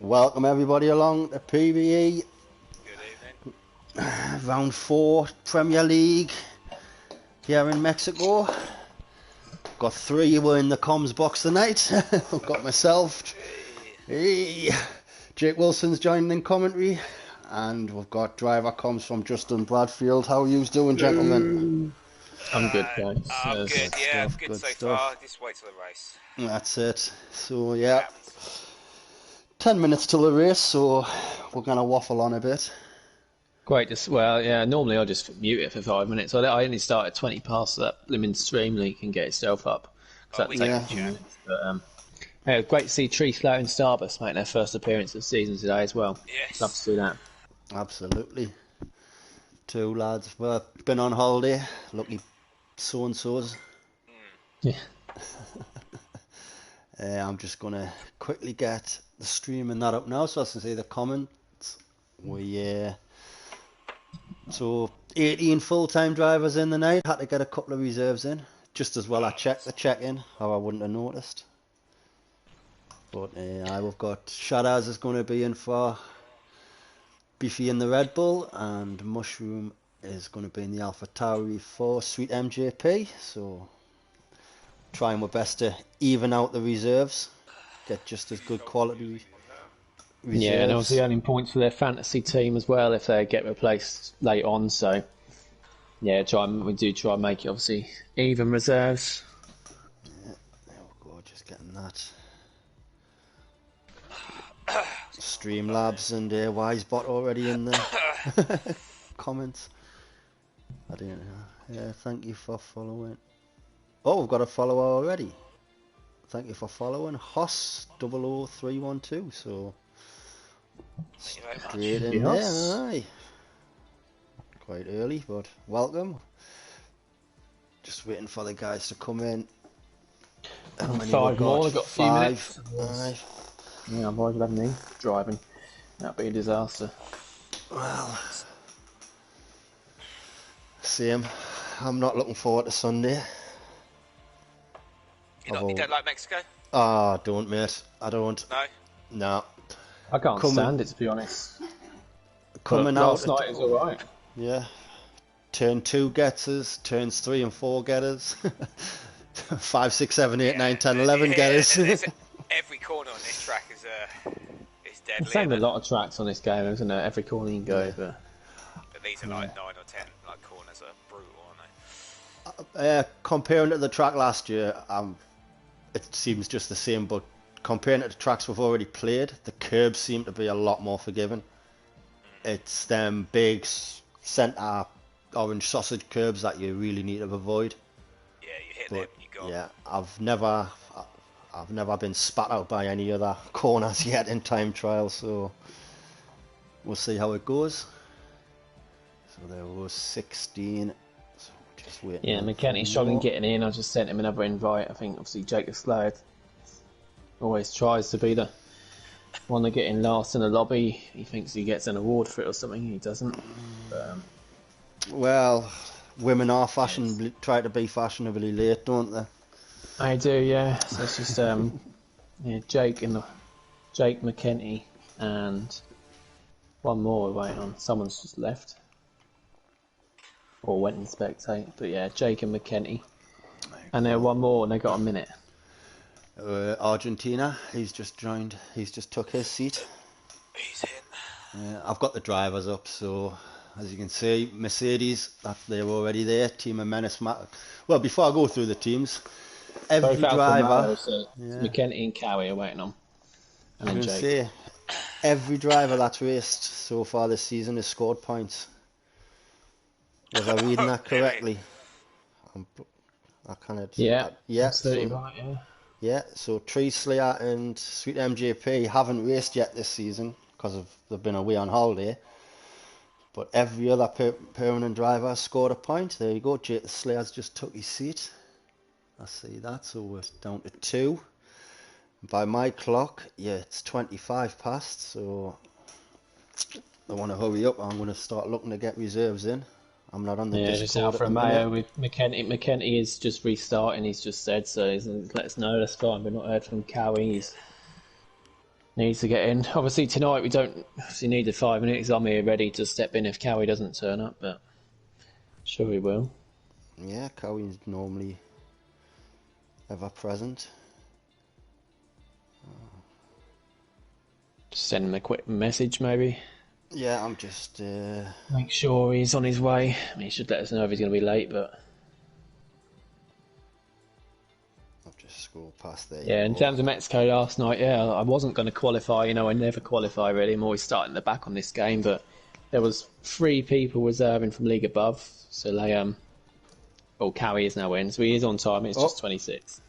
Welcome everybody along to PBE. Good evening. Round 4 Premier League here in Mexico. Got 3 were in the comms box tonight. I've got myself. Hey. Jake Wilson's joining in commentary. And we've got driver comms from Justin Bradfield. How are you doing, gentlemen? I'm good, guys. I'm good, yeah, stuff, good good so stuff. far. Just wait till the race. That's it. So, yeah. 10 minutes till the race, so we're going to waffle on a bit. Great. Well, yeah, normally I'll just mute it for 5 minutes. I only start at 20 past so that blimmin' Streamly can get itself up. Oh, we That takes a few minutes. But, yeah, great to see Tree Slow and Starbus make their first appearance of the season today as well. Yes. Love to see that. Absolutely. 2 lads. Well, been on holiday. Lucky so-and-so's. Yeah. I'm just going to quickly get the stream and that up now so I can see the comments. So 18 full-time drivers in the night. Had to get a couple of reserves in. Just as well I checked the check-in, or I wouldn't have noticed. But we've got Shaddaz is going to be in for Beefy in the Red Bull, and Mushroom is going to be in the Alpha Tauri for Sweet MJP. So trying my best to even out the reserves, get just as good quality reserves. Yeah, and obviously earning points for their fantasy team as well if they get replaced late on. So, yeah, we do try and make it obviously even reserves. Yeah, there we go, just getting that. Streamlabs and Wisebot already in the comments. I didn't know. Yeah, thank you for following. Oh, we've got a follower already. Thank you for following Hoss 00312. So straight in there, aye. Quite early, but welcome. Just waiting for the guys to come in. How many 5 more. I've got 5. Aye. Yeah, I've already had me driving. That'd be a disaster. Well, same. I'm not looking forward to Sunday. You don't like Mexico? Ah, don't, mate. I don't. No? No. I can't stand it, to be honest. Coming last out. Last night is alright. Yeah. Turn 2 gets us. Turns 3 and 4 get us. 5, 6, 7, 8, 9, 10, 11 get us. Every corner on this track is deadly. Same with a lot of tracks on this game, isn't it? Every corner you can go. Yeah. But these are like 9 or 10 like corners are brutal, aren't they? Comparing it to the track last year, it seems just the same, but comparing it to tracks we've already played, the curbs seem to be a lot more forgiving. It's them big centre orange sausage curbs that you really need to avoid. Yeah, you hit them and you go. Yeah, I've never been spat out by any other corners yet in time trial, so we'll see how it goes. So there was 16. So just waiting. Yeah, McKenny's struggling getting in. I just sent him another invite. I think obviously Jacob Slade always tries to be the one to get in last in the lobby. He thinks he gets an award for it or something. He doesn't. Well, women are try to be fashionably late, don't they? I do, yeah. So it's just Jake McKenty and one more we're waiting on. Someone's just left or went and spectate. But yeah, Jake and McKenty, and then one more, and they got a minute. Argentina, he's just joined. He's just took his seat. He's in. I've got the drivers up, so as you can see, Mercedes, they're already there. Team of Menace. Well, before I go through the teams, every driver, McKenty and Cowie are waiting on, and then Jake. Say, every driver that's raced so far this season has scored points. Was I reading that correctly? I kind yeah, absolutely so, right, yeah. Yeah, so Tree Slayer and Sweet MJP haven't raced yet this season because they've been away on holiday. But every other permanent driver scored a point. There you go. Slayer's just took his seat. I see that. So we're down to 2. By my clock, yeah, it's 25 past. So I want to hurry up. I'm going to start looking to get reserves in. I'm not on the Discord. Just out from Mayo with McKenty. McKenty is just restarting. He's just said so. He's let us know. That's fine. We've not heard from Cowie. needs to get in. Obviously tonight we don't obviously need the 5 minutes. I'm here ready to step in if Cowie doesn't turn up, but sure he will. Yeah, Cowie's normally ever present. Just send him a quick message maybe. Yeah, I'm just... Make sure he's on his way. I mean, he should let us know if he's going to be late, but... I've just scrolled past there. Yeah, in terms of Mexico last night, yeah, I wasn't going to qualify. You know, I never qualify really. I'm always starting at the back on this game, but there was 3 people reserving from League Above, so they well, Cowie is now in, so he is on time. It's just 26.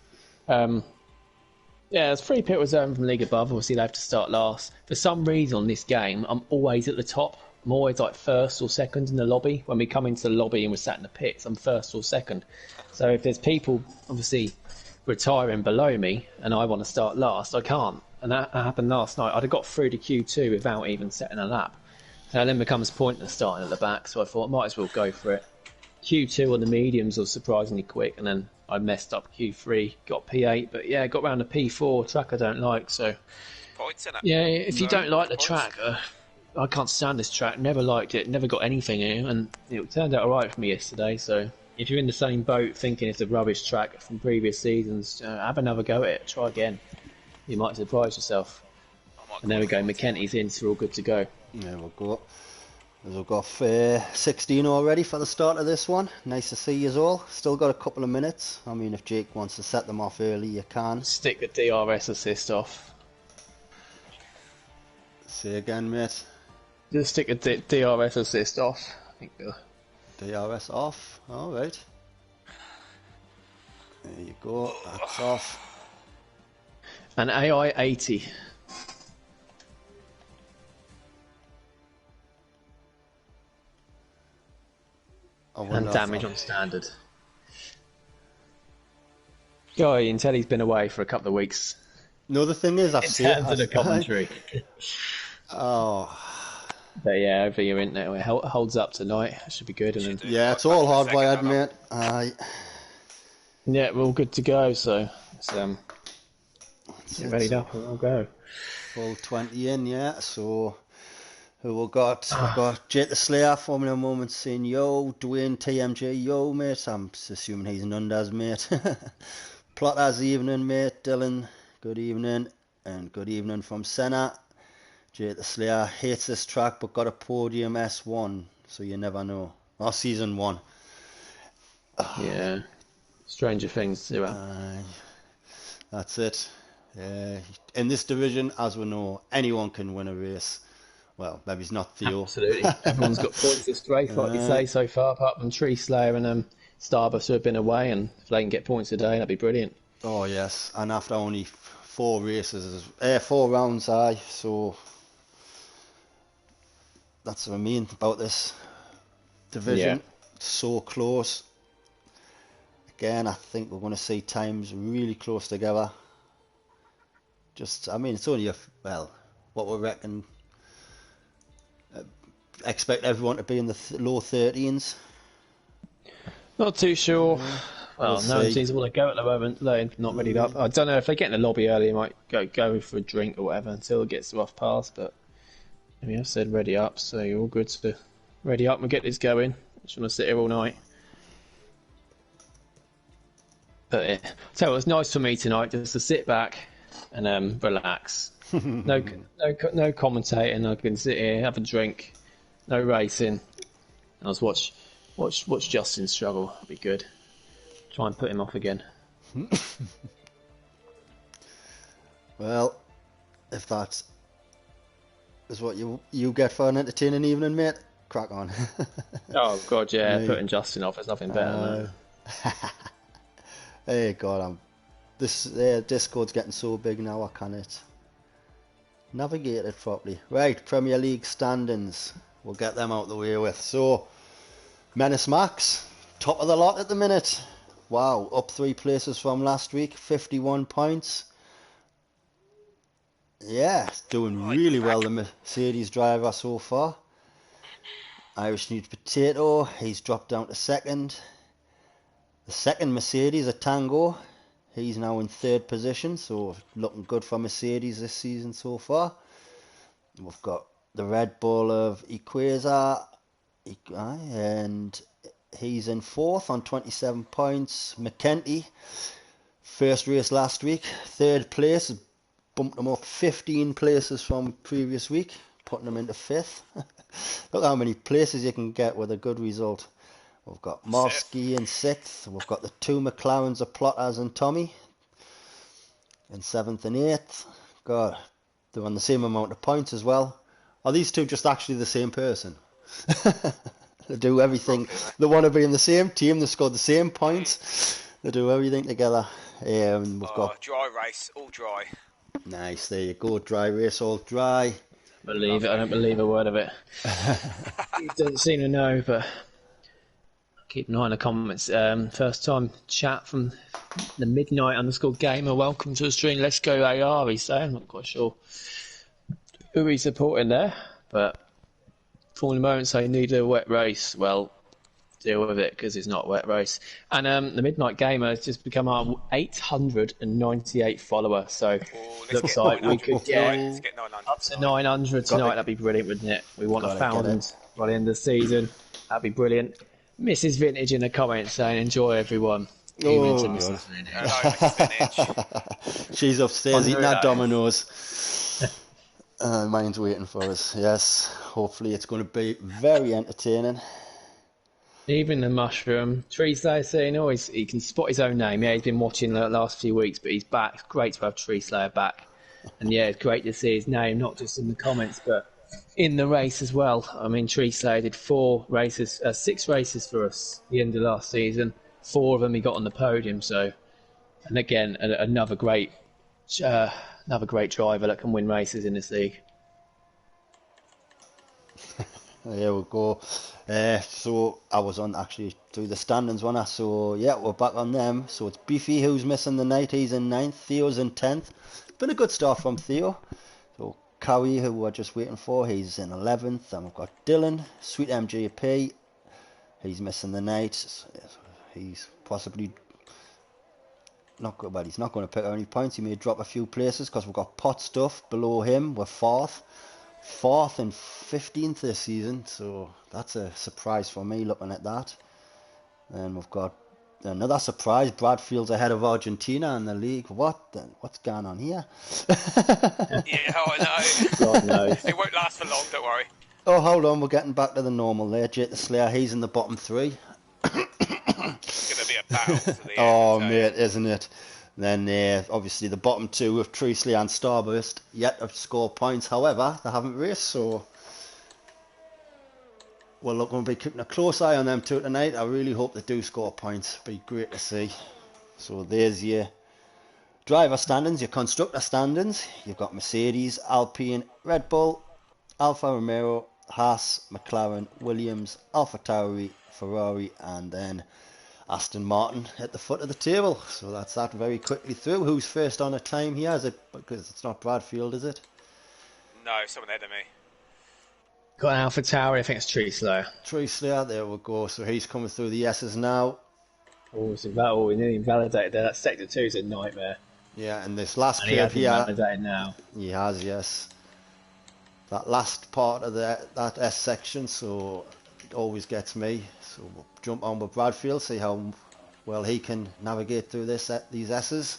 Yeah, there's 3 people reserving from League Above. Obviously, they have to start last. For some reason, on this game, I'm always at the top. I'm always like first or second in the lobby. When we come into the lobby and we're sat in the pits, I'm first or second. So if there's people obviously retiring below me and I want to start last, I can't. And that happened last night. I'd have got through to Q2 without even setting a lap. And it then becomes pointless starting at the back, so I thought I might as well go for it. Q2 on the mediums was surprisingly quick, and then I messed up Q3, got P8, but yeah, got round to P4, track I don't like, so... Points in it. Yeah, if you don't like the track, I can't stand this track, never liked it, never got anything in, and it turned out alright for me yesterday, so if you're in the same boat thinking it's a rubbish track from previous seasons, have another go at it, try again. You might surprise yourself. And there we go, McKenty's in, so we're all good to go. There we go. We've got 16 already for the start of this one. Nice to see you all. Still got a couple of minutes. I mean, if Jake wants to set them off early, you can. Stick the DRS assist off. Say again, mate. Just stick a DRS assist off. I think DRS off. Alright. There you go. That's off. And AI 80. And damage on standard. Guy, you can tell he's been away for a couple of weeks. No, the thing is, I've seen it. To the commentary. Oh. But yeah, over your internet, it holds up tonight. It should be good. And then, yeah, it's all hardwired, mate. Aye. Yeah, we're all good to go. So let's get ready up and we'll go. Full 20 in, yeah. So who we got? We've got Jake the Slayer, Formula Moments saying yo. Dwayne TMJ, yo, mate. I'm assuming he's Nunda's mate. Plotter's evening, mate. Dylan, good evening. And good evening from Senna. Jake the Slayer hates this track but got a podium S1, so you never know. Or season 1. Yeah. Stranger things do that's it. In this division, as we know, anyone can win a race. Well, maybe it's not Theo. Absolutely. Everyone's got points this race, like you say, so far, apart from Tree Slayer and Starburst, who have been away, and if they can get points today, that'd be brilliant. Oh, yes. And after only 4 races, 4 rounds, so that's what I mean about this division. Yeah. It's so close. Again, I think we're going to see times really close together. I mean, it's only what we reckon. Expect everyone to be in the low 13s. Not too sure. Well, no one see. seems to want to go at the moment. They're not ready up. I don't know if they get in the lobby early, they might go for a drink or whatever until it gets to off pass. But I mean, I've said ready up, so you're all good to ready up and get this going. I just want to sit here all night. But yeah, so it was nice for me tonight just to sit back and relax. No commentating. I can sit here, have a drink, no racing. And I'll watch Justin struggle. It'll be good. Try and put him off again. Well, if that is what you get for an entertaining evening, mate, crack on. Oh God, yeah, putting Justin off is nothing better than that. Hey God, this Discord's getting so big now. I can't navigate it properly. Right, Premier League standings. We'll get them out the way with. So, Menace Max, top of the lot at the minute. Wow, up 3 places from last week, 51 points. Yeah, doing really well, the Mercedes driver so far. Irish News Potato, he's dropped down to second. The second Mercedes, a Tango, He's now in 3rd position, so looking good for Mercedes this season so far. We've got the Red Bull of Equaza, and he's in 4th on 27 points. McKenty, first race last week, 3rd place, bumped him up 15 places from previous week, putting him into 5th. Look how many places you can get with a good result. We've got Morsky in 6th. We've got the 2 McLarens of Plotters and Tommy in 7th and 8th. God, they're on the same amount of points as well. Are these two just actually the same person? They do everything. They want to be in the same team. They scored the same points. They do everything together. We've got dry race, all dry. Nice, there you go. Dry race, all dry. Believe it, I don't believe a word of it. He doesn't seem to know, but keep an eye on the comments. First time chat from the Midnight_Gamer. Welcome to the stream. Let's go AR, he's saying. I'm not quite sure who he's supporting there, but for the moment say need a wet race. Well, deal with it because it's not a wet race. And the Midnight Gamer has just become our 898 follower. So looks like we could get up to 900 tonight. That'd be brilliant, wouldn't it? We want 1,000 by the end of the season. That'd be brilliant. Mrs. Vintage in the comments saying, "Enjoy, everyone." Oh, she's upstairs eating that Domino's. Mine's waiting for us. Yes, hopefully it's going to be very entertaining. Even the Mushroom. Tree Slayer saying, he can spot his own name. Yeah, he's been watching the last few weeks, but he's back. It's great to have Tree Slayer back. And yeah, it's great to see his name, not just in the comments, but in the race as well. I mean, Tree Slayer did 6 races for us at the end of last season. 4 of them he got on the podium. So, and again, another great driver that can win races in this league. There we go. So I was on actually through the standings, wasn't I? So yeah, we're back on them. So it's Beefy who's missing the night. He's in 9th. Theo's in 10th. Been a good start from Theo. So Cowie, who we're just waiting for, he's in 11th. And we've got Dylan, Sweet MGP. He's missing the night. He's possibly not good, but he's not going to pick up any points. He may drop a few places because we've got Pot Stuff below him. We're 4th and 15th this season, so that's a surprise for me looking at that. And we've got another surprise. Bradfield's ahead of Argentina in the league. What's going on here? Yeah, I know. God knows. It won't last for long, don't worry. Oh, hold on, we're getting back to the normal there. Jake the Slayer, he's in the bottom 3. It's going to be a battle to the end. Oh, mate, isn't it? Then obviously the bottom 2 of Tree Slayer and Starburst yet to score points. However, they haven't raced, so we're going to be keeping a close eye on them two tonight. I really hope they do score points. Be great to see. So there's your driver standings, your constructor standings. You've got Mercedes, Alpine, Red Bull, Alfa Romeo, Haas, McLaren, Williams, AlphaTauri, Ferrari, and then Aston Martin at the foot of the table. So that's that very quickly through. Who's first on a time here? Is it because it's not Bradfield, is it? No, someone ahead of me. Got an AlphaTauri, I think it's Tree Slayer. Tree Slayer, there we go. So he's coming through the S's now. Oh, we nearly invalidated there. That sector 2 is a nightmare. Yeah, and this last And he curve has here. invalidated now. He has, yes. That last part of that S section, so it always gets me. So we'll jump on with Bradfield, see how well he can navigate through these S's.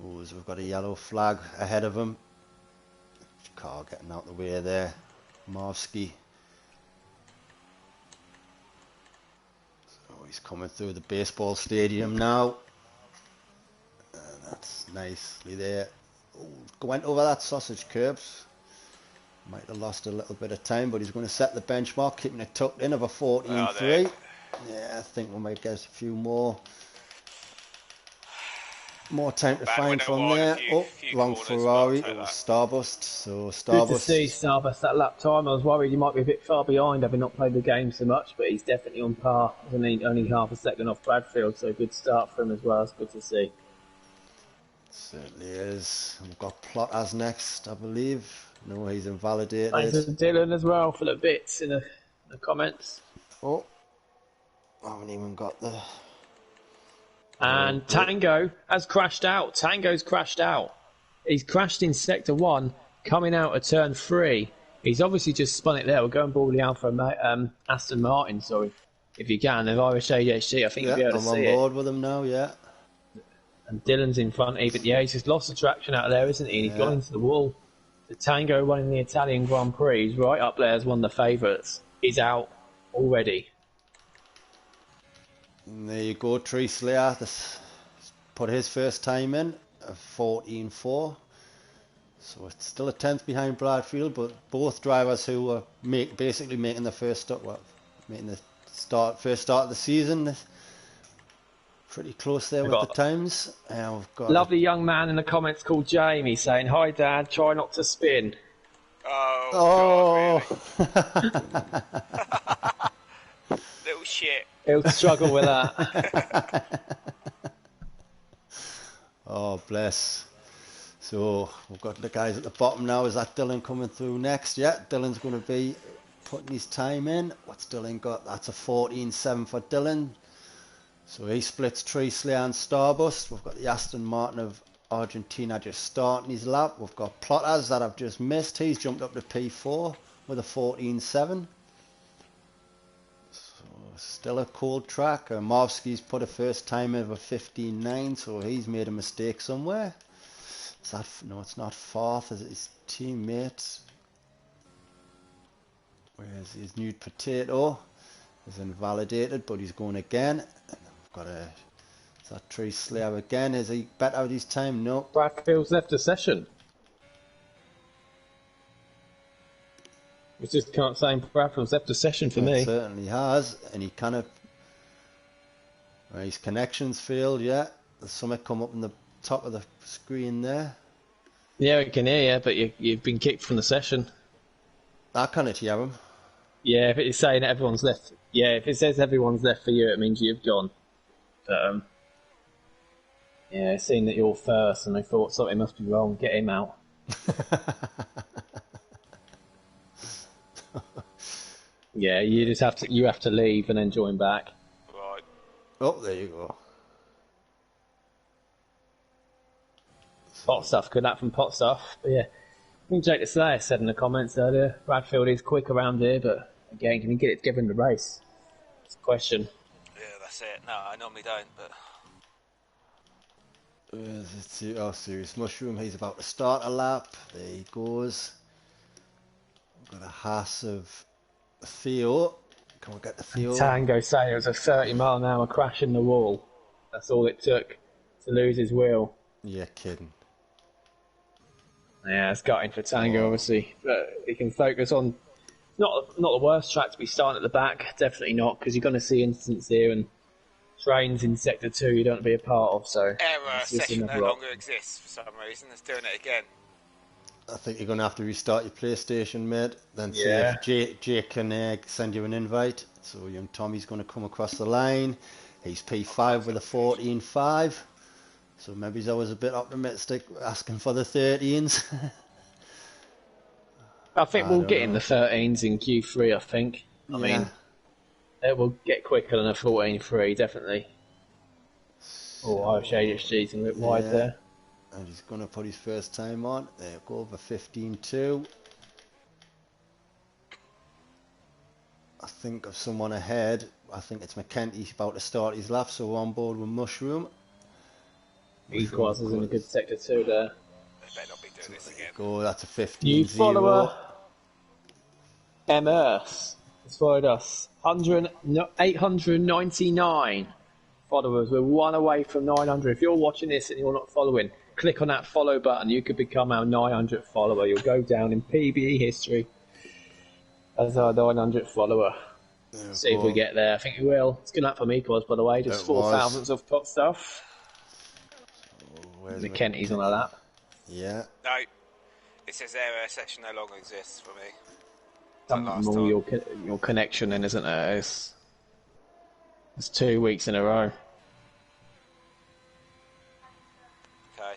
Oh, so we've got a yellow flag ahead of him. Car getting out the way there. Marsky. So he's coming through the baseball stadium now. And that's nicely there. Oh, went over that sausage curbs. Might have lost a little bit of time, but he's going to set the benchmark, keeping it tucked in of a 14.3. Yeah, I think we might get a few more time to find from there. Wrong Ferrari. It was Starburst. So Starburst. Good to see Starburst that lap time. I was worried he might be a bit far behind, having not played the game so much, but he's definitely on par. Only half a second off Bradfield, so good start for him as well. It's good to see. Certainly is. We've got Plotters next, I believe. No, he's invalidated. Thanks to Dylan as well for the bits in the comments. Oh, I haven't even got the And Tango has crashed out. Tango's crashed out. He's crashed in Sector 1, coming out of Turn 3. He's obviously just spun it there. We'll go and ball the Alfa Aston Martin, sorry, if you can. If Irish ADHD, I think you'll be able to see it. I'm on board with him now, yeah. And Dylan's in front, he's just lost the traction out of there, isn't he? And he's gone into the wall. The Tango running the Italian Grand Prix, he's right up there as one of the favourites. He's out already. And there you go, Tree Slayer. Put his first time in, 14.4. So it's still a tenth behind Bradfield, but both drivers who were basically making the first start, first start of the season, pretty close there with the times. We've got lovely young man in the comments called Jamie saying, "Hi Dad, try not to spin." Oh. God, really? Little shit. He'll struggle with that. Oh, bless. So we've got the guys at the bottom now. Is that Dylan coming through next? Yeah, Dylan's going to be putting his time in. What's Dylan got? That's a 14.7 for Dylan. So he splits Tree Slayer and Starbust. We've got the Aston Martin of Argentina just starting his lap. We've got Plotters that I've just missed. He's jumped up to P4 with a 14.7. So still a cold track. Marvsky's put a first time in of a 15.9, so he's made a mistake somewhere. No, it's not fourth, is it his teammate? Where's his nude potato? Is invalidated, but he's going again. We've got is that Tree Slayer again? Is he better with his time? No. Bradfield's left the session. We just can't say Bradfield's left the session for me. He certainly has, and he kind of his connections failed. Yeah, there's something come up in the top of the screen there. Yeah, we can hear you, but you've been kicked from the session. I can't hear him. Yeah, if it's saying everyone's left. Yeah, if it says everyone's left for you, it means you've gone. But yeah, seeing that you're first, and they thought something must be wrong. Get him out. Yeah, you have to leave and then join back. Right. Oh, there you go. Pot stuff, good luck from pot stuff. But yeah, I think Jake the Slayer said in the comments earlier, Bradfield is quick around here, but again, can he get it together in the race? It's a question. Yeah, that's it. No, I normally don't, but... Serious Mushroom, he's about to start a lap. There he goes. We've got a Haas of Theo. Can we get the Theo? Tango saying it was a 30-mile-an-hour crash in the wall. That's all it took to lose his wheel. You're kidding. Yeah, it's gutting for Tango, obviously. But he can focus on... Not the worst track to be starting at the back. Definitely not, because you're going to see incidents here and trains in Sector 2 you don't want to be a part of. So error session no longer exists for some reason. It's doing it again. I think you're going to have to restart your PlayStation, mate. Then see if Jake can send you an invite. So young Tommy's going to come across the line. He's P5 with a 14.5. So maybe he's always a bit optimistic, asking for the 13s. I think we'll get in the 13s in Q3, I think. I mean, it will get quicker than a 14.3, definitely. Irish ADHD's a bit wide there. And he's going to put his first time on. There you go, over 15.2. I think of someone ahead. I think it's McKenty about to start his lap, so we're on board with Mushroom. Equals is in a good Sector 2 there. They better not be doing this again. Go, that's a 15.0. New follower, M. Earth, has followed us. 899 followers. We're one away from 900. If you're watching this and you're not following, click on that follow button. You could become our 900th follower. You'll go down in PBE history as our 900th follower. See if we get there. I think we will. It's good luck for Mikos, by the way. Just 4,000 of top stuff. McKenty's on a lap. Yeah. No. It says error session no longer exists for me. Something more your connection then, isn't it? It's 2 weeks in a row. Okay.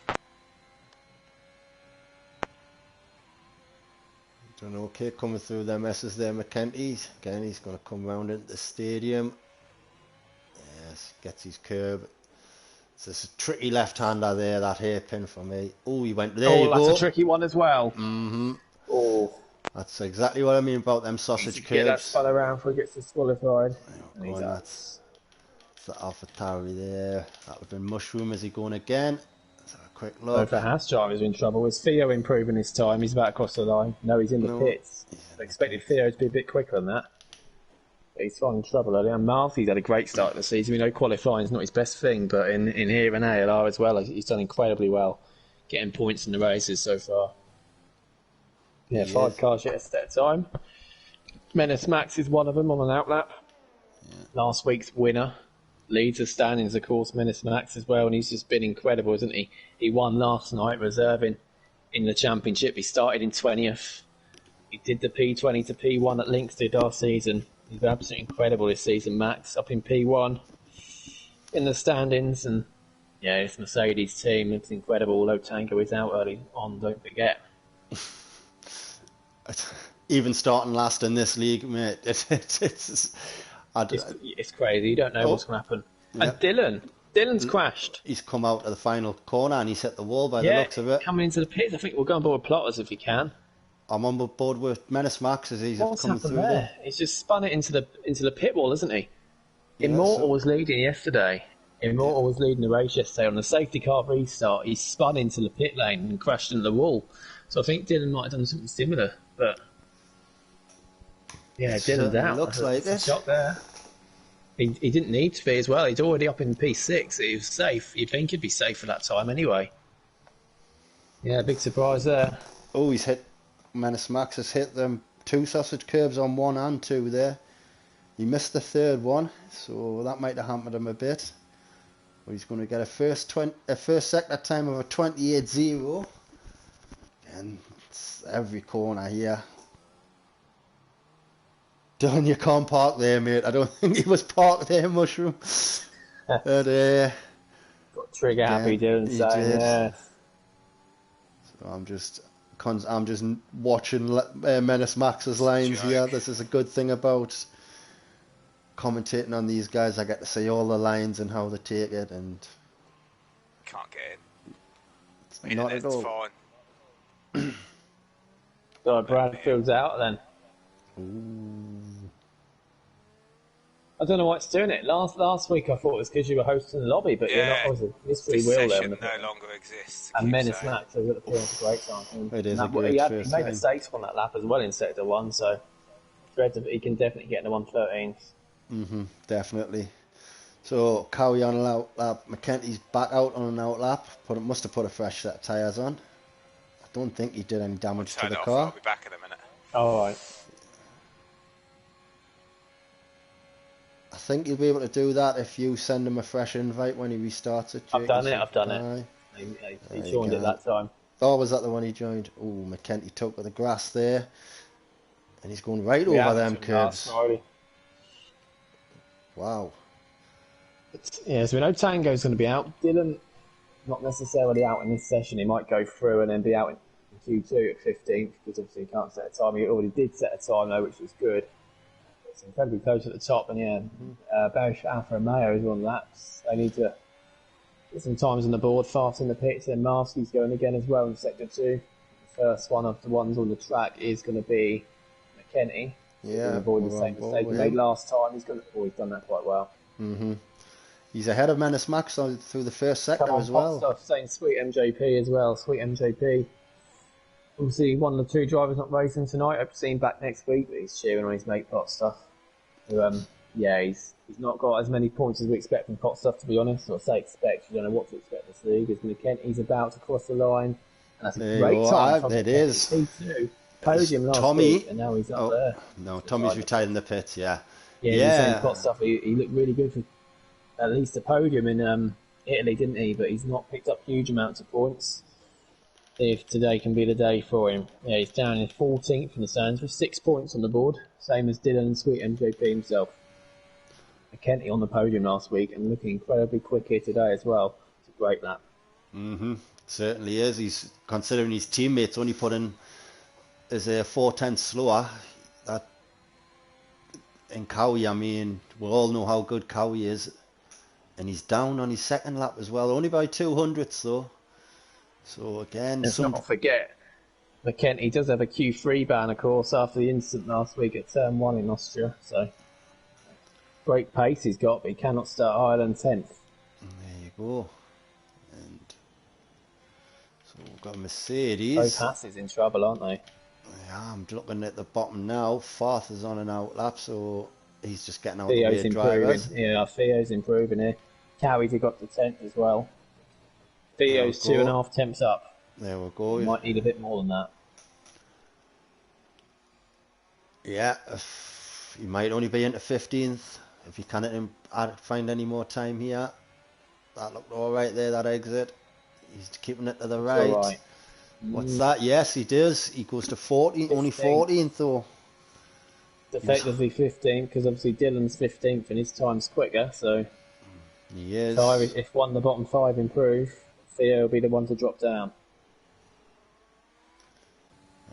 Done okay coming through their messes there, McKenty. Again, he's going to come round into the stadium. Yes, gets his curb. It's a tricky left-hander there, that hairpin for me. Oh, he went, there you that's go. a tricky one as well. Mm-hmm. Oh, That's exactly what I mean about them sausage get that curbs. spun around before it gets disqualified. Oh, and that's the AlphaTauri there. That would have been Mushroom. Is he going again? Let's have a quick look. Both Haas drivers are in trouble. Is Theo improving his time? He's about to cross the line. No, he's in the pits. I expected Theo to be a bit quicker than that. But he's finding trouble early. And Marthy's had a great start to the season. We know qualifying is not his best thing, but in here and ALR as well, he's done incredibly well, getting points in the races so far. Yeah, 5 cars yet a step time. Menace Max is one of them on an outlap. Yeah. Last week's winner. Leads the standings, of course, Menace Max as well, and he's just been incredible, isn't he? He won last night, reserving in the championship. He started in 20th. He did the P20 to P1 at Linksted last season. He's been absolutely incredible this season, Max, up in P1 in the standings. And yeah, this Mercedes team, it's incredible, although Tango is out early on, don't forget. Even starting last in this league, mate, it's crazy. You don't know what's going to happen. Yep. And Dylan's crashed. He's come out of the final corner and he's hit the wall by the looks of it. Coming into the pits. I think we'll go on board with Plotters if you can. I'm on board with Menace Max as he's coming through there. He's just spun it into the pit wall, isn't he? Yeah, Immortal was leading yesterday. Immortal was leading the race yesterday on the safety car restart. He spun into the pit lane and crashed into the wall. So I think Dylan might have done something similar, but yeah, Dylan's out. Looks like it. Shot there. He didn't need to be as well. He's already up in P6. He was safe. You'd think he'd be safe for that time anyway. Yeah, big surprise there. Oh, he's hit. Menace Max has hit them 2 sausage curbs on 1 and 2 there. He missed the 3rd one, so that might have hampered him a bit. But he's going to get a first sector time of a 28.0. And it's every corner here. Dylan, you can't park there, mate. I don't think he was parked there, Mushroom. But, got trigger happy, Dylan. Yeah. So I'm just watching Menace Max's lines here. This is a good thing about commentating on these guys. I get to see all the lines and how they take it, and can't get in. Not at all. Fine. So Bradfield's out then. Ooh. I don't know why it's doing it. Last week I thought it was because you were hosting the lobby, but you're not. Obviously, history will there. No longer exists. And Menace Max has got the point for great time. It is a great he made mistakes on that lap as well in sector 1, so he can definitely get in the 113s. Definitely. So Cowie on an outlap. McKenty's back out on an outlap. Must have put a fresh set of tyres on. I don't think he did any damage to the car. I'll be back in a minute. All right. I think you'll be able to do that if you send him a fresh invite when he restarts it. Jake. I've done it. He joined it that time. Oh, was that the one he joined? Oh, McKenty took with the grass there. And he's going right over them curbs. Wow. Yeah, so we know Tango's going to be out. Dylan, not necessarily out in this session. He might go through and then be out in Q2 at 15th, because obviously he can't set a time. He already did set a time though, which was good. It's incredibly close at the top, and Barish Alpha Romeo is on laps. They need to get some times on the board, fast in the pits, and Marsky's going again as well in sector 2. The first one of the ones on the track is going to be McKenty. Yeah, avoid the same mistake he made last time. He's done that quite well. He's ahead of Menace Max through the first sector as well. Stuff, saying Sweet MJP as well. Sweet MJP. Obviously, one of the 2 drivers not racing tonight. I've seen back next week, but he's cheering on his mate Pot Stuff. Who, he's not got as many points as we expect from Pot Stuff, to be honest. Or say expect, you don't know what to expect this league. As McKenty's about to cross the line. And that's a great time. It is. P2. Podium last week, and now he's up there. No, Tommy's retired in the pits, yeah. Yeah. Pot Stuff, he looked really good for at least a podium in Italy, didn't he? But he's not picked up huge amounts of points. If today can be the day for him. Yeah, he's down in 14th in the stands with 6 points on the board, same as Dylan and Sweet MJP himself. McKenty on the podium last week and looking incredibly quick here today as well. It's a great lap. Certainly is. He's considering his teammates only put in is a 4/10 slower. That in Cowie, I mean, we all know how good Cowie is. And he's down on his second lap as well, only by 200ths though. So again, Let's not forget, McKenty does have a Q3 ban, of course, after the incident last week at Turn 1 in Austria. So, great pace he's got, but he cannot start higher than 10th. There you go. And so we've got a Mercedes. Both Hasses in trouble, aren't they? Yeah, I'm looking at the bottom now. Farth is on an outlap, so he's just getting out Theo's the way of improving. drivers. Yeah, Theo's improving here. Cowie's got to 10th as well. Theo's 2.5 temps up. There we go. He might need a bit more than that. Yeah, he might only be into 15th. If you can't find any more time here. That looked alright there, that exit. He's keeping it to the right. All right. What's that? Yes, he does. He goes to 14th, only 14th though. It's effectively 15th, because obviously Dylan's 15th and his time's quicker, so... He is. So if one of the bottom 5 improve, Theo will be the one to drop down.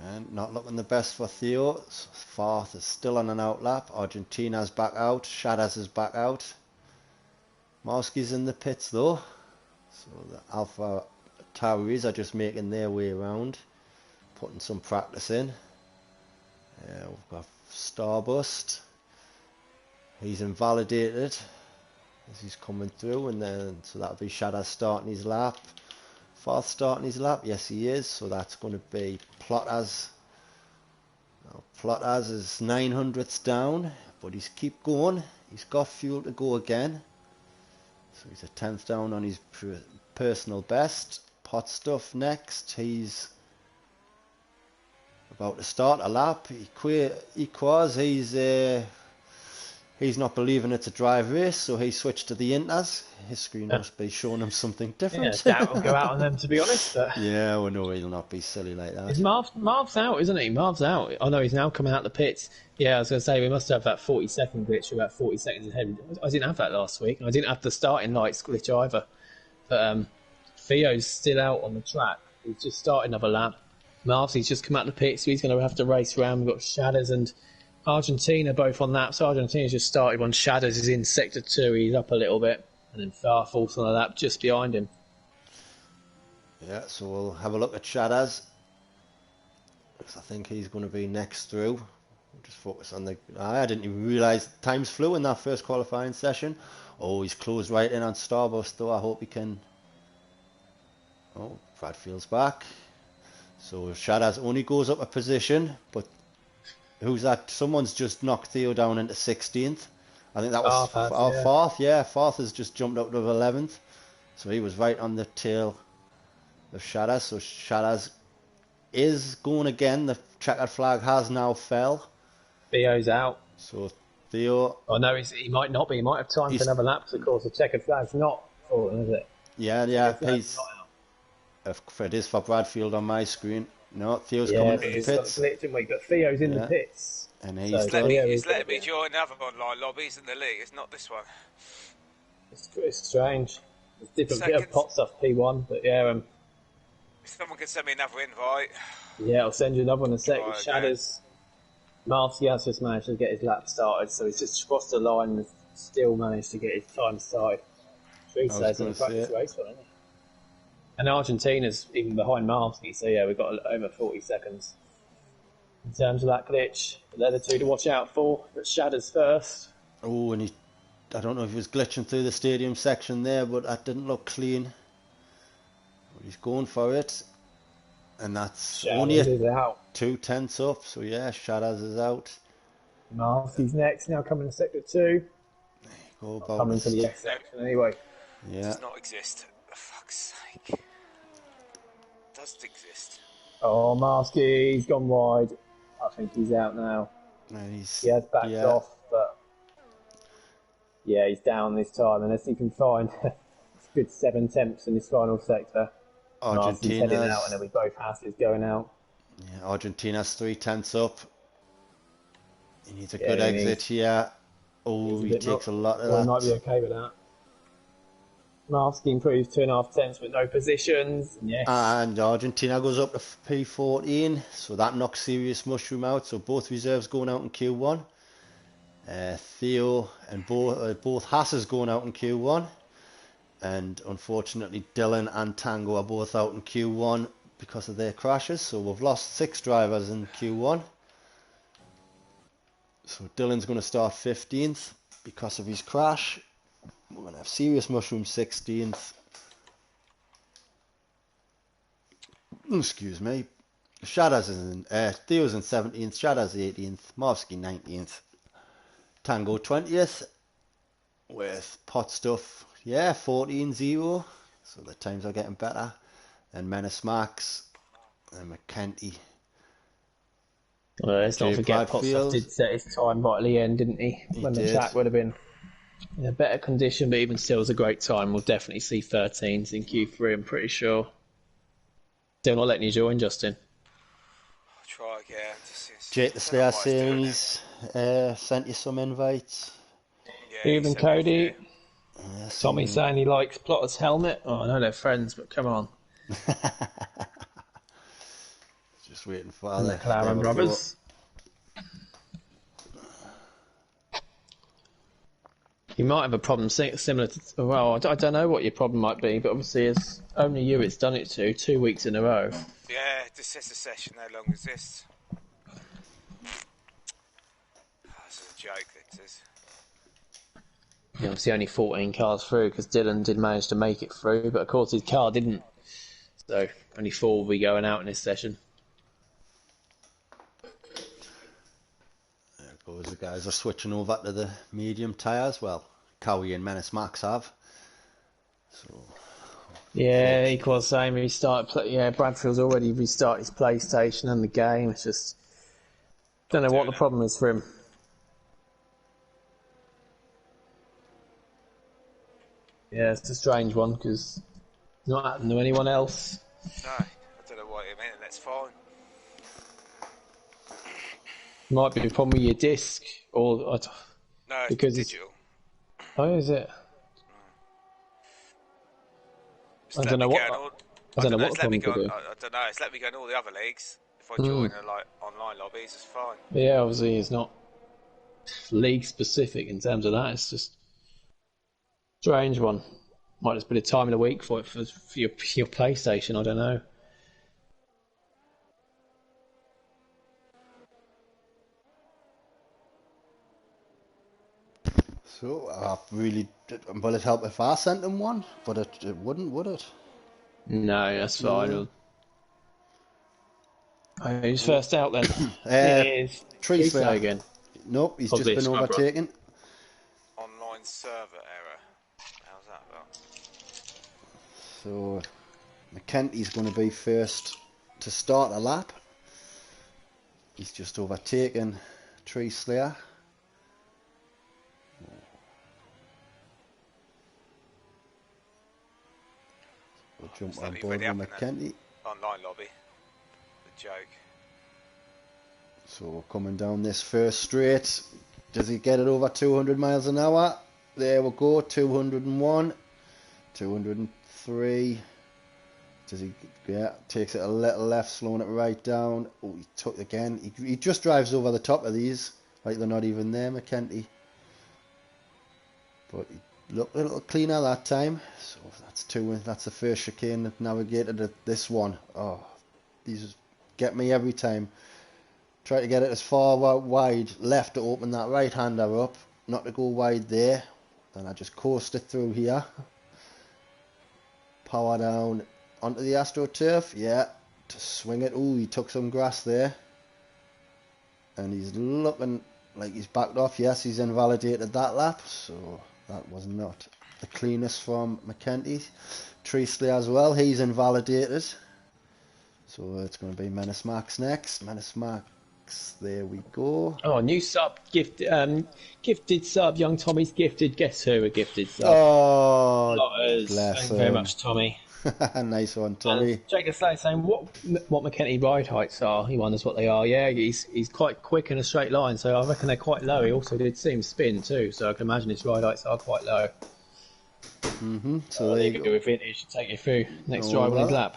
And not looking the best for Theo. Farth is still on an outlap. Argentina's back out. Shadas is back out. Marski's in the pits though. So the Alpha Tauris are just making their way around. Putting some practice in. We've got Starburst. He's invalidated as he's coming through, and then so that'll be Shadas starting his lap. Farth starting his lap, yes he is, so that's going to be Plotters. Now, Plotters is 900ths down, but he's keep going. He's got fuel to go again. So he's a 10th down on his personal best. Pot Stuff next, he's about to start a lap. He's not believing it's a drive race, so he switched to the Inters. His screen must be showing him something different. Yeah, doubt will go out on them, to be honest. But... Yeah, well, no, he'll not be silly like that. Marv's out, isn't he? Marv's out. Oh no, he's now coming out the pits. Yeah, I was going to say, we must have that 40-second glitch. We're about 40 seconds ahead. I didn't have that last week. I didn't have the starting lights glitch either. But Theo's still out on the track. He's just started another lap. Marv's just come out the pits, so he's going to have to race around. We've got Shadows and Argentina both on that. So Argentina's just started when Shadows is in sector 2. He's up a little bit. And then Farth also on a lap just behind him. Yeah, so we'll have a look at Shadas. Because I think he's going to be next through. We'll just focus on the... I didn't even realise times flew in that first qualifying session. Oh, he's closed right in on Starburst though. I hope he can... Oh, Bradfield's back. So Shadas only goes up a position, but who's that? Someone's just knocked Theo down into 16th. I think that was Farth. Yeah, Farth has just jumped up to 11th. So he was right on the tail of Shadas. So Shadas is going again. The checkered flag has now fell. Theo's out. So Theo... Oh no, he might not be. He might have time for another lap, because of course the checkered flag's not fallen, is it? Yeah. It is for Bradfield on my screen. No, Theo's coming to the pits. But Theo's in the pits. And he's letting me join other online lobbies in the league. It's not this one. It's strange. It's different bit of pot stuff P1, but yeah. If someone can send me another invite. Yeah, I'll send you another one in a sec. With Shadows. Marcy has just managed to get his lap started, so he's just crossed the line and still managed to get his time started. Three says in a practice race one, isn't he? And Argentina's even behind Marcy, so yeah, we've got over 40 seconds. In terms of that glitch, they're the two to watch out for. But Shadows first. Oh, and I don't know if he was glitching through the stadium section there, but that didn't look clean. But he's going for it. And that's Shadows only out. 2 tenths up, so yeah, Shadows is out. Marcy's next, now coming to sector 2. There you go, coming to the X section anyway. Yeah. It does not exist. For fuck's sake. It doesn't exist. Oh, Marsky's gone wide. I think he's out now. He has backed off, but yeah, he's down this time unless he can find a good 7 temps in his final sector. Argentina's heading out, and then we both Hasses going out. Yeah, Argentina's 3 tenths up. He needs a good exit here. Oh, he takes a lot of that. He might be okay with that. Marsky improves 2.5 tenths with no positions. Yes. And Argentina goes up to P14, so that knocks Serious Mushroom out. So both reserves going out in Q1. Theo and both Hasses going out in Q1. And unfortunately, Dylan and Tango are both out in Q1 because of their crashes. So we've lost 6 drivers in Q1. So Dylan's going to start 15th because of his crash. We're going to have Serious Mushroom 16th. Excuse me. Shadows is in Theo's in 17th, Shadows 18th, Marvsky 19th, Tango 20th with Pot Stuff, 14-0. So the times are getting better. And Menace Max and McKenty. Well, let's not forget Potstuff did set his time right at the end, didn't he? When the track would have been in a better condition, but even still was a great time. We'll definitely see 13s in Q3, I'm pretty sure. Still not letting you join, Justin. I'll try again. Jake the Slayer saying he's sent you some invites. Yeah, even Cody. Yeah, Tommy saying he likes Plotter's helmet. Oh, I know they're friends, but come on. Just waiting for the McLaren brothers. You might have a problem similar to... Well, I don't know what your problem might be, but obviously it's only you it's done it to 2 weeks in a row. Yeah, this is a session no longer exists. That's a joke, this is. Yeah, obviously only 14 cars through because Dylan did manage to make it through, but of course his car didn't. So only 4 will be going out in this session. There goes, the guys are switching over to the medium tyres. Well, Cowie and Menace Max have. So. Yeah, he was saying he started. Bradfield's already restarted his PlayStation and the game. It's just don't know what the problem is for him. Yeah, it's a strange one because it's not happened to anyone else. No, I don't know what you mean, and that's fine. Might be a problem with your disc, or no, because it's digital. Oh, is it? I don't know what the problem could do. I don't know. It's let me go in all the other leagues. If I join like online lobbies, it's fine. Yeah, obviously it's not league specific in terms of that. It's just strange one. Might just be the time of the week for your PlayStation. I don't know. So will it help if I sent him one? But it wouldn't, would it? No, that's fine. Who's first out then? Tree Slayer again. Nope, he's just been overtaken. Online server error. How's that about? So McKenty's going to be first to start a lap. He's just overtaken Tree Slayer. We'll jump on board with McKenty. Online lobby. The joke. So we're coming down this first straight. Does he get it over 200 miles an hour? There we go, 201, 203. Does he? Yeah, takes it a little left, slowing it right down. Oh, he took again. He just drives over the top of these, like they're not even there, McKenty. But he looked a little cleaner that time. So that's two. That's the first chicane that navigated at this one. Oh, these get me every time. Try to get it as far wide left to open that right hander up, not to go wide there. Then I just coast it through here. Power down onto the AstroTurf, yeah, to swing it. Ooh, he took some grass there. And he's looking like he's backed off. Yes, he's invalidated that lap, so that was not the cleanest from McKenty. Tree Slayer as well, he's invalidated. So it's going to be Menace Max next. Menace Max. There we go. Oh, new sub, gifted sub. Young Tommy's gifted. Guess who? A gifted sub. Oh, bless Thank you very much, Tommy. Nice one, Tommy. Jacob Slade saying what McKenty ride heights are. He wonders what they are. Yeah, he's quite quick in a straight line, so I reckon they're quite low. He also did see him spin too, so I can imagine his ride heights are quite low. So there you go. With vintage to take you through next drive on his lap.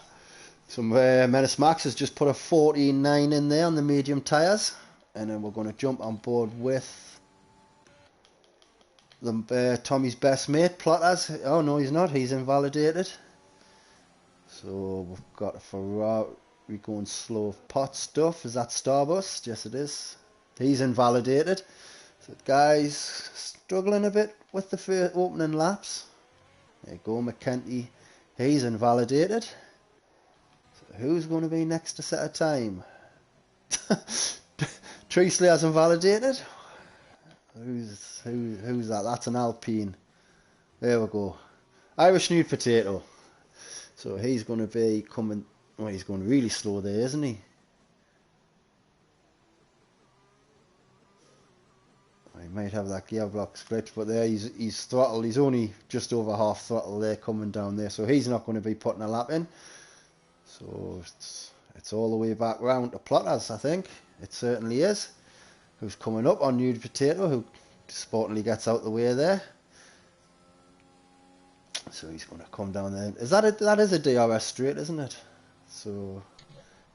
So Menace Max has just put a 14.9 in there on the medium tyres, and then we're going to jump on board with Tommy's best mate, Plotters. Oh no, he's not. He's invalidated. So we've got a Ferrari going slow pot stuff. Is that Starbust? Yes, it is. He's invalidated. So guys struggling a bit with the first opening laps. There you go, McKenty. He's invalidated. So who's going to be next to set a time? Treasley has invalidated. Who's that? That's an Alpine. There we go. Irish Nude Potato. So he's going to be coming. Well, he's going really slow there, isn't he? He might have that gearbox glitch, but there he's throttled. He's only just over half throttle there coming down there, so he's not going to be putting a lap in. So it's all the way back round to Plotters, I think. It certainly is. Who's coming up on Nude Potato, who sportingly gets out the way there. So he's going to come down there. That is a DRS straight, isn't it? So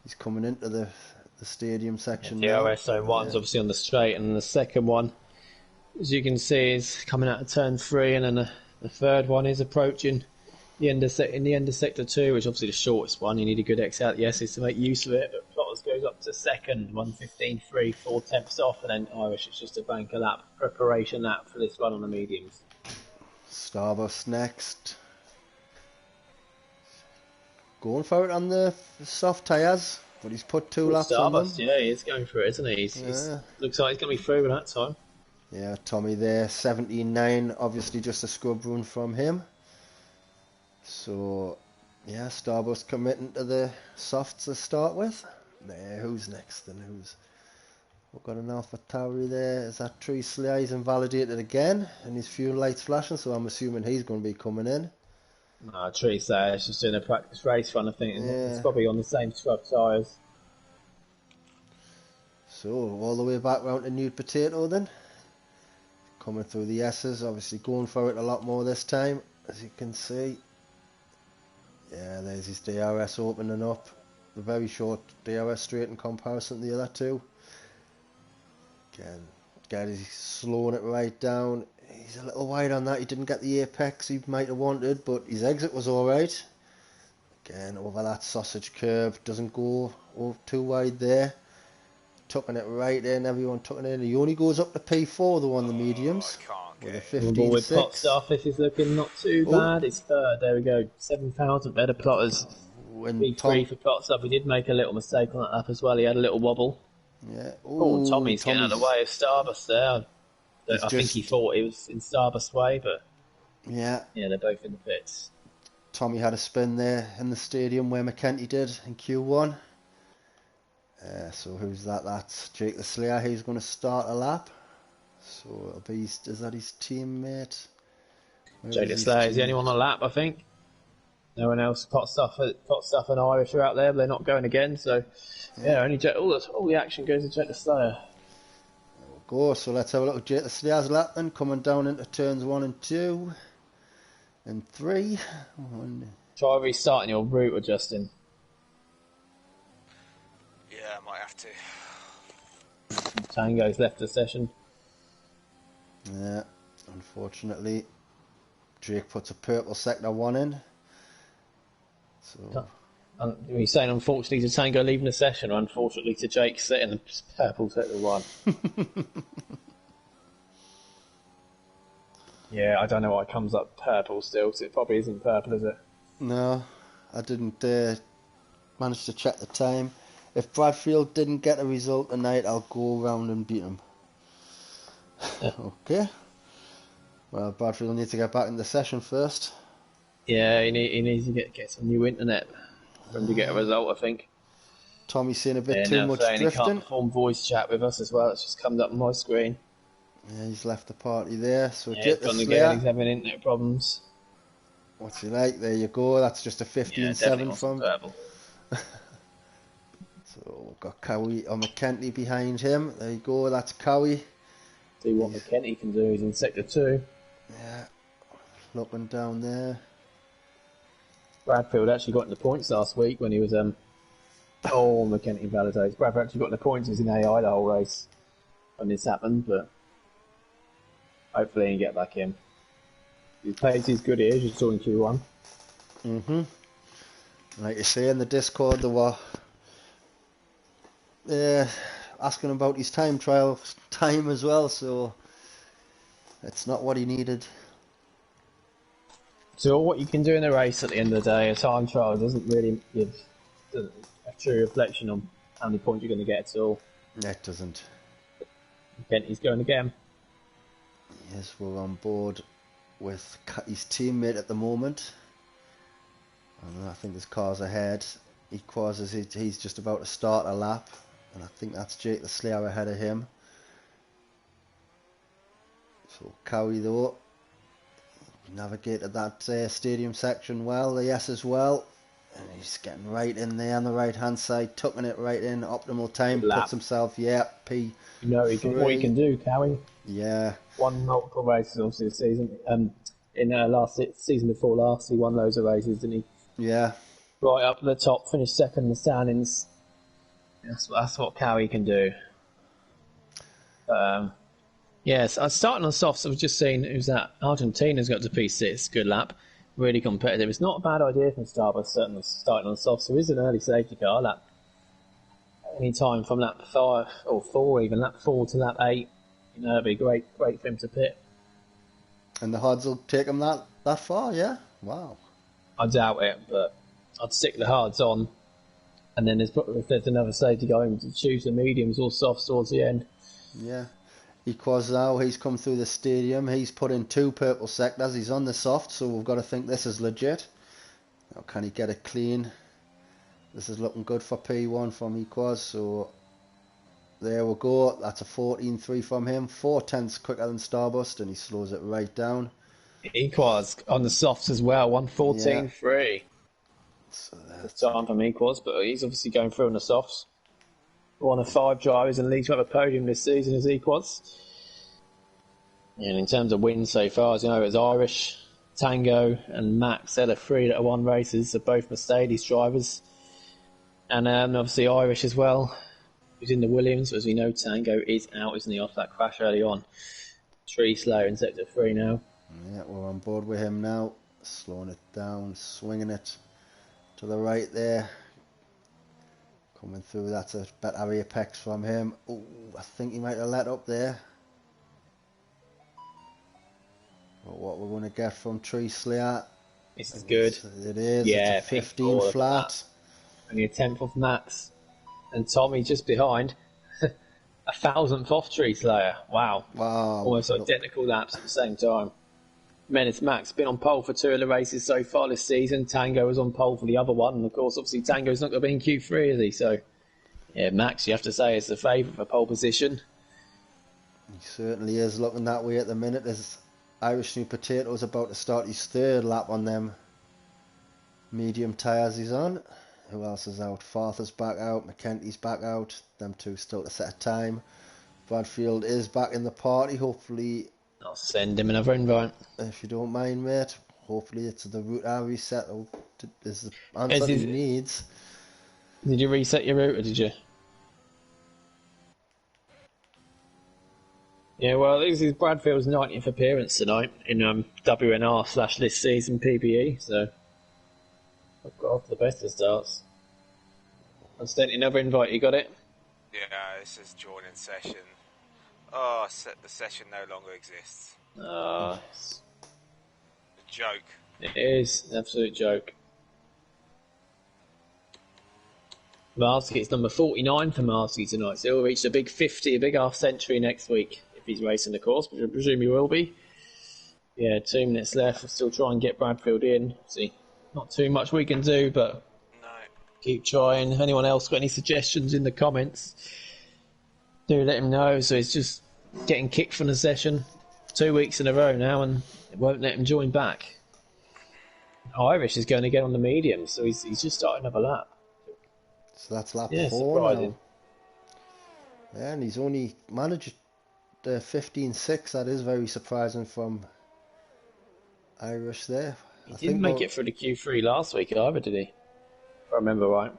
he's coming into the stadium section. DRS zone one's obviously on the straight, and the second one, as you can see, is coming out of turn 3, and then the third one is approaching the end of sector 2, which is obviously the shortest one. You need a good exit out the S's to make use of it, but Plotters goes up to second, 1:15.3, 4/10 off, and then Irish is just a banker lap, preparation lap for this run on the mediums. Starbust next. Going for it on the soft tyres, but he's put 2 laps on them. Yeah, he is going for it, isn't he? Looks like he's going to be through that time. Yeah, Tommy there, 17.9, obviously just a scrub run from him. So, yeah, Starbust committing to the softs to start with. There, who's next then? We've got an AlphaTauri there. Is that Treasley? He's invalidated again, and his fuel lights flashing, so I'm assuming he's going to be coming in. No, Treasley is just doing a practice race run, I think. Yeah. It's probably on the same scrub tyres. So, all the way back round to Nude Potato then. Coming through the S's, obviously going for it a lot more this time, as you can see. Yeah, there's his DRS opening up. The very short DRS straight in comparison to the other two. Again, he's slowing it right down. He's a little wide on that. He didn't get the apex he might have wanted, but his exit was alright. Again, over that sausage curve. Doesn't go too wide there. Tucking it right in. Everyone tucking it in. He only goes up to P4 though on the mediums. With a 15.6. Pot stuff. This is looking not too bad. It's third. There we go. 7,000 better Plotters. P3 for Pot stuff. He did make a little mistake on that lap as well. He had a little wobble. Yeah. Tommy's getting out of the way of Starbust there. I think he thought he was in Starbust way, but yeah, they're both in the pits. Tommy had a spin there in the stadium where McKenty did in Q1. So who's that? That's Jake the Slayer. He's going to start a lap. So it'll be, is that his teammate? Jake the Slayer is the only one on a lap, I think. No one else. Pot stuff and Irish are out there, but they're not going again. So only all the action goes to Jake the Slayer. There we go. So let's have a look at Jake the Slayer's lap then, coming down into turns 1 and 2 and 3. Try restarting your router, Justin. Yeah, I might have to. Tango's left the session. Yeah, unfortunately, Drake puts a purple sector 1 in. So. Are you saying unfortunately to Tango leaving the session, or unfortunately to Jake setting the purple sector 1? Yeah, I don't know why it comes up purple still, because it probably isn't purple, is it? No, I didn't manage to check the time. If Bradfield didn't get a result tonight, I'll go around and beat him. Yeah. Okay. Well, Bradfield will need to get back in the session first. Yeah, he needs to get some new internet for him to get a result, I think. Tommy's seeing a bit too much drifting. He can't perform voice chat with us as well. It's just comes up on my screen. Yeah, he's left the party there. So he's gone again. He's having internet problems. What's he like? There you go. That's just a 15.7 from. So we've got Cowie or McKenty behind him. There you go. That's Cowie. See what McKenty can do. He's in sector 2. Yeah, looking down there. Bradfield actually got in the points last week when he was McKenty validates. Bradfield actually got in the points. He was in AI the whole race when this happened, but Hopefully he can get back in. His pace is good here, as you saw in Q1. Like you say in the Discord, they were asking about his time trial time as well, so it's not what he needed. So what you can do in a race at the end of the day, a time trial doesn't really give a true reflection on how many points you're going to get at all. It doesn't. Kenty's going again. Yes, we're on board with his teammate at the moment. And I think his car's ahead. He's just about to start a lap. And I think that's Jake the Slayer ahead of him. So Cowie though navigated that stadium section well, the S as well. And he's getting right in there on the right hand side, tucking it right in, optimal time, puts himself, P3. You know what he can do, Cowie. Yeah. Won multiple races obviously this season. In last season before last, he won loads of races, didn't he? Yeah. Right up at the top, finished second in the standings. That's what Cowie can do. Yes, I was starting on softs. I was just saying, who's that? Argentina's got to P6, good lap, really competitive. It's not a bad idea from Starbucks, certainly starting on softs. There is an early safety car lap. Any time from lap 5 or 4, even lap 4 to lap 8, it'd be great for him to pit. And the hards will take him that far, yeah? Wow. I doubt it, but I'd stick the hards on, and then if there's another safety going to choose the mediums or softs towards the end. Yeah. Equals now, he's come through the stadium, he's put in 2 purple sectors, he's on the soft, so we've got to think this is legit. Now can he get it clean? This is looking good for P1 from Equaz, so there we go, that's a 14.3 from him, 4/10 quicker than Starburst, and he slows it right down. Equaz on the softs as well, 1:14.3. Yeah. So that's time from Equaz, but he's obviously going through on the softs. One of 5 drivers in league to have a podium this season is Equaz. And in terms of wins so far, as you know, it's Irish, Tango, and Max. They're the 3 that have won races. They're both Mercedes drivers. And obviously Irish as well, who's in the Williams. As we know, Tango is out, isn't he, off that crash early on. Tree Slayer in sector 3 now. Yeah, we're on board with him now. Slowing it down, swinging it to the right there. Coming through, that's a better apex from him. Oh, I think he might have let up there. But what we're going to get from Tree Slayer. This is good. It is. Yeah, it's a 15 flat. Only a 10th off Max. And Tommy just behind. 1,000th off Tree Slayer. Wow. Almost identical laps at the same time. Menace Max been on pole for 2 of the races so far this season. Tango was on pole for the other one, and of course, obviously, Tango's not going to be in Q3, is he? So, yeah, Max, you have to say, is the favourite for pole position. He certainly is looking that way at the minute. There's Irish New Potatoes about to start his 3rd lap on them medium tyres he's on. Who else is out? Farther's back out. McKenty's back out. Them 2 still to set a time. Bradfield is back in the party. Hopefully, I'll send him another invite. If you don't mind, mate. Hopefully it's the route I reset is the answer he needs. Did you reset your route or did you? Yeah, well, this is Bradfield's 90th appearance tonight in WNR/this season PBE, so I've got off the best of starts. I've sent you another invite, you got it? Yeah, this is joining session. Oh, the session no longer exists. Oh, it's a joke. It is an absolute joke. Marsky, it's number 49 for Marsky tonight, so he'll reach a big 50, a big half century next week if he's racing the course, which I presume he will be. Yeah, 2 minutes left. We'll still try and get Bradfield in. See, not too much we can do, but no. Keep trying. Anyone else got any suggestions in the comments? Do let him know. So he's just getting kicked from the session 2 weeks in a row now, and it won't let him join back. Irish is going to get on the medium, so he's just started another lap. So that's lap 4 surprising. Now. Yeah, and he's only managed 15.6. That is very surprising from Irish there. He didn't make it through the Q3 last week either, did he? If I remember right.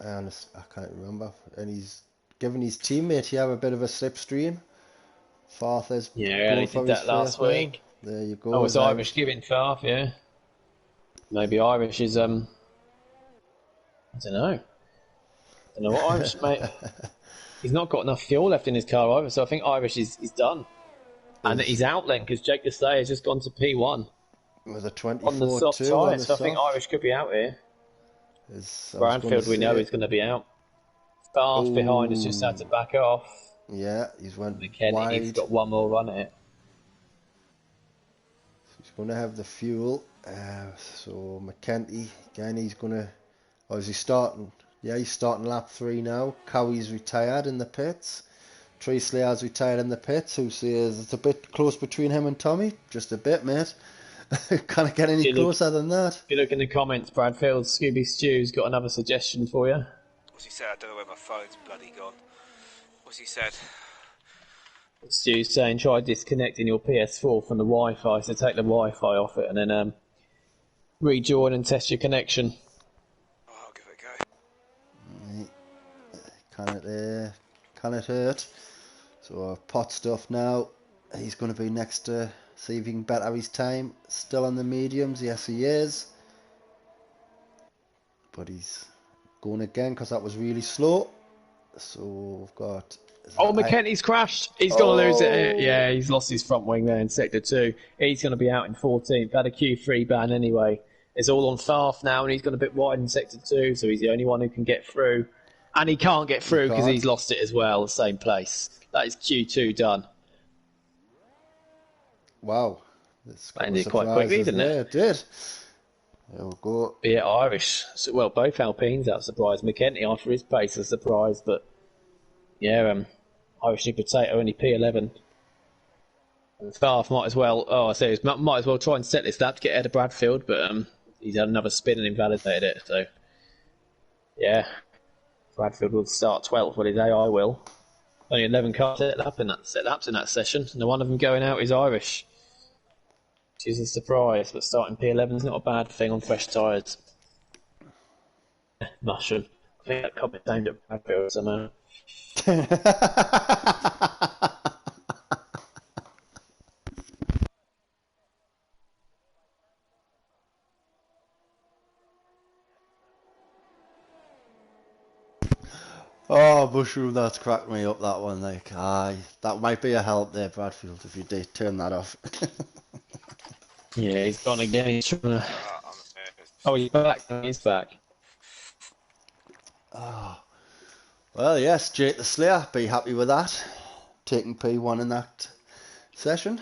I can't remember. And he's given his teammate here a bit of a slipstream. Farther's Yeah, going they for did his that last first win. week. There you go. Oh, it's Irish giving Farth, yeah. Maybe Irish is, I don't know. Don't know what Irish, mate. He's not got enough fuel left in his car either, so I think Irish is done. And he's out then, because Jake Deslayer has just gone to P1. With a 24-2 on the soft tyres, so I think Irish could be out here. Bradfield, we know, is going to be out. Farth behind has just had to back off. Yeah, he's went McKenny, he's got one more run at it. He's going to have the fuel. So McKenty, again, he's going to... Oh, is he starting? Yeah, he's starting lap 3 now. Cowie's retired in the pits. Tree Slayer's retired in the pits. Who says it's a bit close between him and Tommy? Just a bit, mate. Can't get any closer than that. If you look in the comments, Bradfield, Scooby Stew's got another suggestion for you. What's he said? I don't know where my phone's bloody gone. What's he said? Stu's saying try disconnecting your PS4 from the Wi-Fi, so take the Wi-Fi off it and then rejoin and test your connection. Oh, I'll give it a go. Can it hurt? So Pot Stuff now. He's going to be next to see if he can better his time. Still on the mediums, yes he is. But he's going again because that was really slow. So we've got... Oh, McKenty's crashed. He's going to lose it. Yeah, he's lost his front wing there in Sector 2. He's going to be out in 14th. Had a Q3 ban anyway. It's all on Farth now, and he's gone a bit wide in Sector 2, so he's the only one who can get through. And he can't get through because he's lost it as well, the same place. That is Q2 done. Wow. Ended quite quickly, didn't it? Yeah, it did. There we go. Yeah, Irish. So, well, both Alpines out surprised. McKenty after his pace was surprised, but yeah, Irish New Potato only P11. And Farth might as well. Oh, I say might as well try and set this lap to get ahead of Bradfield, but he's had another spin and invalidated it. So yeah, Bradfield will start 12th, but his AI will. Only 11 cars set laps in that session, and the one of them going out is Irish. Which is a surprise, but starting P11 is not a bad thing on fresh tyres. Mushroom. I think that comment aimed at Bradfield somehow. Oh, Mushroom, that's cracked me up, that one. Like, that might be a help there, Bradfield, if you did turn that off. Yeah, he's gone again. He's trying to... Oh, he's back. He's back. Oh. Well, yes, Jake the Slayer, be happy with that. Taking P1 in that session.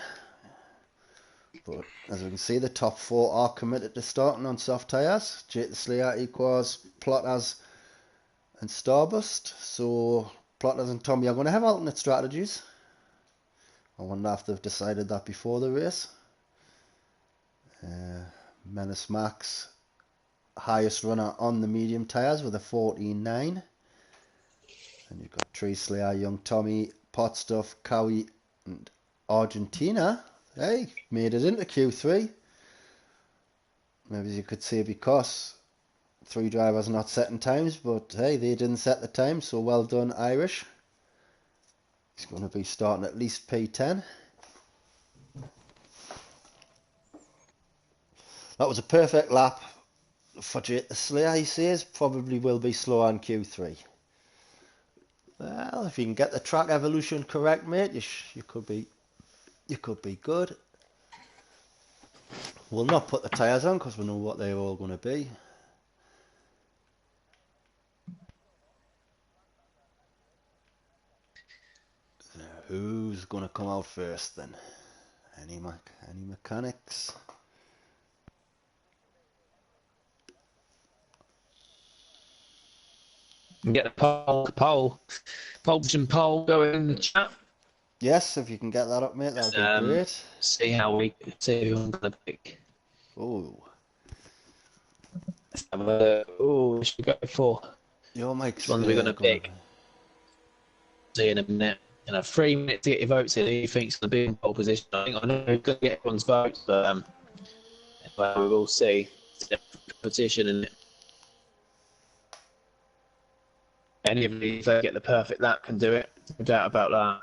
But as we can see, the top 4 are committed to starting on soft tyres. Jake the Slayer equals Plotters and Starburst. So Plotters and Tommy are going to have alternate strategies. I wonder if they've decided that before the race. Menace Max, highest runner on the medium tyres with a 14.9. And you've got Tree Slayer, Young Tommy, Pot Stuff, Cowie and Argentina. Hey, made it into Q3. Maybe you could say because 3 drivers not setting times, but hey, they didn't set the time, so well done, Irish. He's going to be starting at least P10. That was a perfect lap for Jake the Slayer, he says. Probably will be slow on Q3. Well, if you can get the track evolution correct, mate, you could be good. We'll not put the tyres on because we know what they're all going to be. Now, who's going to come out first then? Any mechanics? Get the poll going in the chat. Yes, if you can get that up, mate, that would be great. See who I'm going to pick. Oh. Let's have a look. Should we go for? Your mic's which ones are we going to pick? See in a minute. And 3 minutes to get your votes in. Who you think's going to be in pole position? I think I know who's going to get everyone's votes, but we will see. It's a competition, isn't it? Any of these, if they get the perfect lap, can do it. No doubt about that.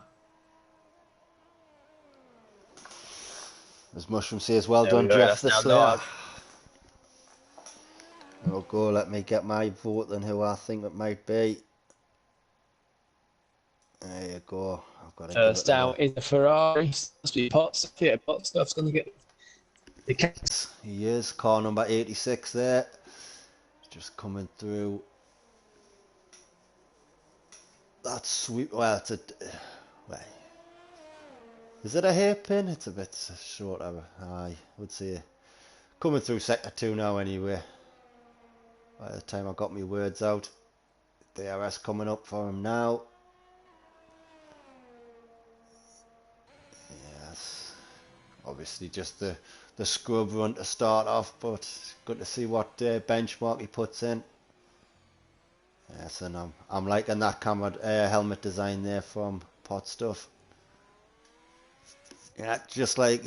As Mushroom says, well There we done, go, Jeff that's the now Slayer. live. We'll go, let me get my vote on who I think it might be. There you go. I've got to give it First out is a Ferrari. Must be Potts. Yeah, Potts going to get the case. He is. Car number 86 there. Just coming through. That's sweet. Well, it's a... Well, is it a hairpin? It's a bit short of a... I would say. Coming through sector 2 now anyway. By the time I got my words out. DRS coming up for him now. Yes. Obviously just the scrub run to start off, but good to see what benchmark he puts in. Yes, and I'm liking that helmet design there from Pot Stuff. Yeah, just like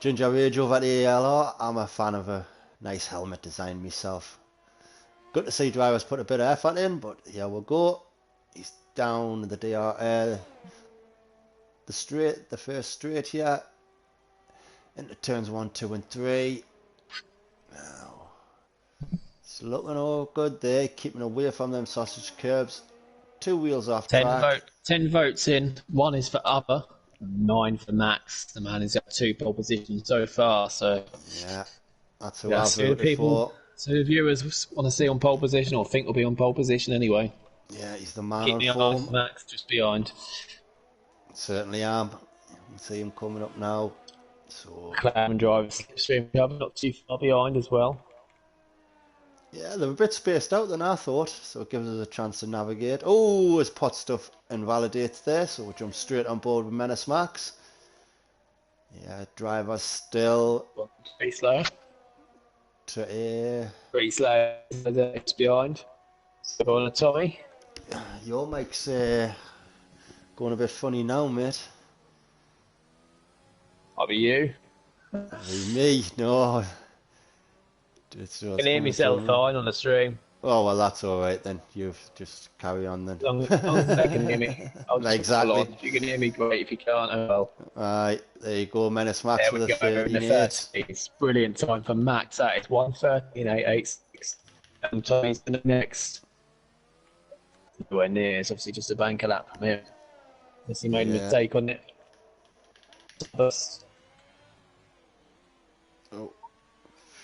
Ginger Rage over at ALR, I'm a fan of a nice helmet design myself. Good to see drivers put a bit of effort in, but here we'll go. He's down the first straight here. Into turns 1, 2 and 3. Now, it's looking all good there, keeping away from them sausage curbs. 2 wheels off track. 10 votes in. 1 is for Upper, 9 for Max. The man has got 2 pole positions so far, so... Yeah, that's who I've voted for. So the viewers want to see on pole position, or think will be on pole position anyway. Yeah, he's the man Keep on the eye form. on Max just behind. Certainly am. You can see him coming up now. So McLaren drivers slipstream cover, not too far behind as well. yeah, they're a bit spaced out than I thought, so it gives us a chance to navigate. Oh, as Pot Stuff invalidates there, so we'll jump straight on board with Menace Max. Yeah, driver still Pretty slow. Pretty slow. It's behind. Still on a Tommy. Your mic's going a bit funny now, mate. I'll be you. Me? No. I can hear myself fine on the stream. Oh, well, that's alright then. You just carry on then. As long as they can hear me. I'll just exactly. If you can hear me, great. If you can't, oh well. Alright, there you go. Menace Max with a 13.8. It's brilliant time for Max. That is 1:13.886. And Tommy's the next. Nowhere near. It's obviously just a banker lap from him. Unless he made a mistake on it. Oh,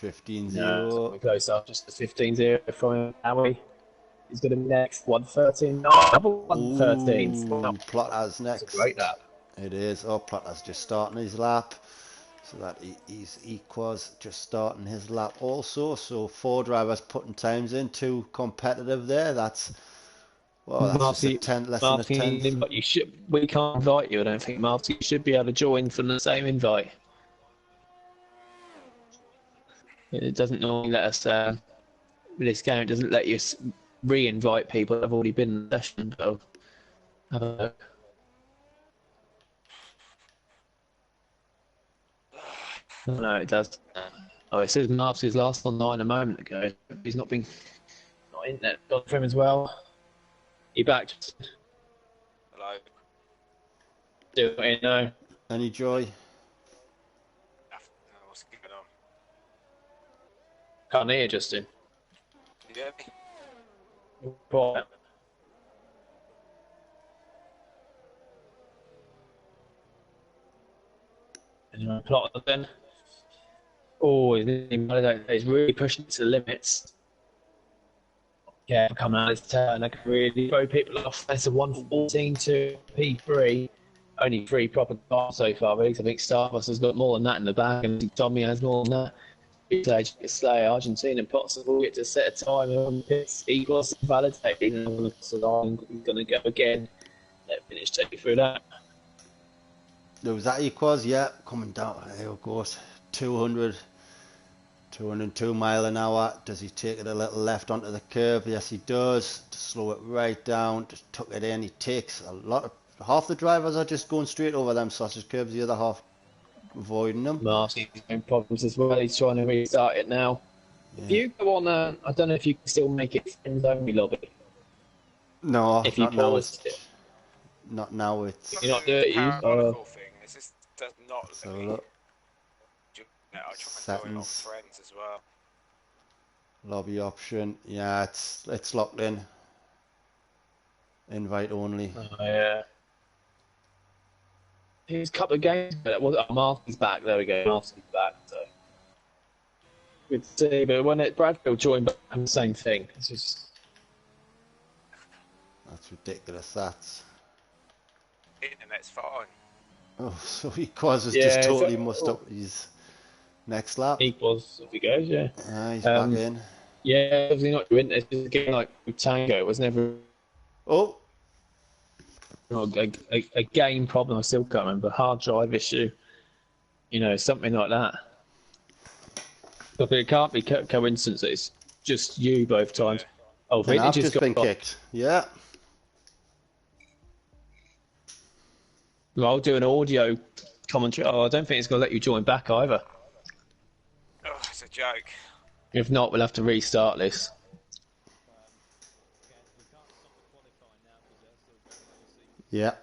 15-0. No, we're close up. Just the 15-0 from Howie. He's going to be next. 1:13. No, 1:13. Plotter's next. That's a great lap. It is. Oh, Plotter's just starting his lap. So that he's Equaz just starting his lap also. So 4 drivers putting times in. 2 competitive there. That's... Well, that's Marty, just a tenth, less than a tenth. We can't invite you, I don't think, Marty. You should be able to join from the same invite. It doesn't normally let us, with this game, it doesn't let you re-invite people that have already been in the session, but I'll have a look. No, it does. Oh, it says Marty's last online a moment ago. He's not in there. Got for him as well. You back? Hello. Do it, no. Any joy? What's going on? Can't hear, Justin. Can you hear me? Right. Anyone plot then? Oh, he's really pushing it to the limits. Yeah, coming out of his turn, I can really throw people off. That's a 1:14 to P3. Only 3 proper cars so far, really. I think Starbucks has got more than that in the back, and Tommy has more than that. It's Slayer, Argentina, and Potts will get to set a time on pits. He was validated, and so he's going to go again. Let finish take you through that. There was that Equaz, yeah, coming down. There it goes. 202 mile an hour. Does he take it a little left onto the curb? Yes, he does. To slow it right down, just tuck it in. He takes a lot of... Half the drivers are just going straight over them sausage curbs, the other half avoiding them. Marty's having problems as well. He's trying to restart it now. Yeah. If you go on, I don't know if you can still make it friends only lobby. No, if you paused it. Not now. It's... You're not doing it. Thing. This just does not so look. Yeah, I'll try and join on Settings. friends as well. Lobby option. Yeah, it's locked in. Invite only. Oh, yeah. He's a couple of games. Martin's back. There we go. Martin's back. So good to see. But when Bradfield joined back, the same thing. It's just That's ridiculous. That's. Internet's fine. Oh, so Equals has Yeah, just it's totally like- mussed up his next lap. equals if he goes. Yeah. He's back in. Yeah, obviously not doing it. It's just a game like Tango. It was never Oh, a game problem. I still can't remember. Hard drive issue. You know, something like that. But it can't be coincidence that it's just you both times. Oh, and I've Vintage has just been got. kicked. Yeah. Well, I'll do an audio commentary. Oh, I don't think it's going to let you join back either. Oh, it's a joke. If not, we'll have to restart this. Yeah.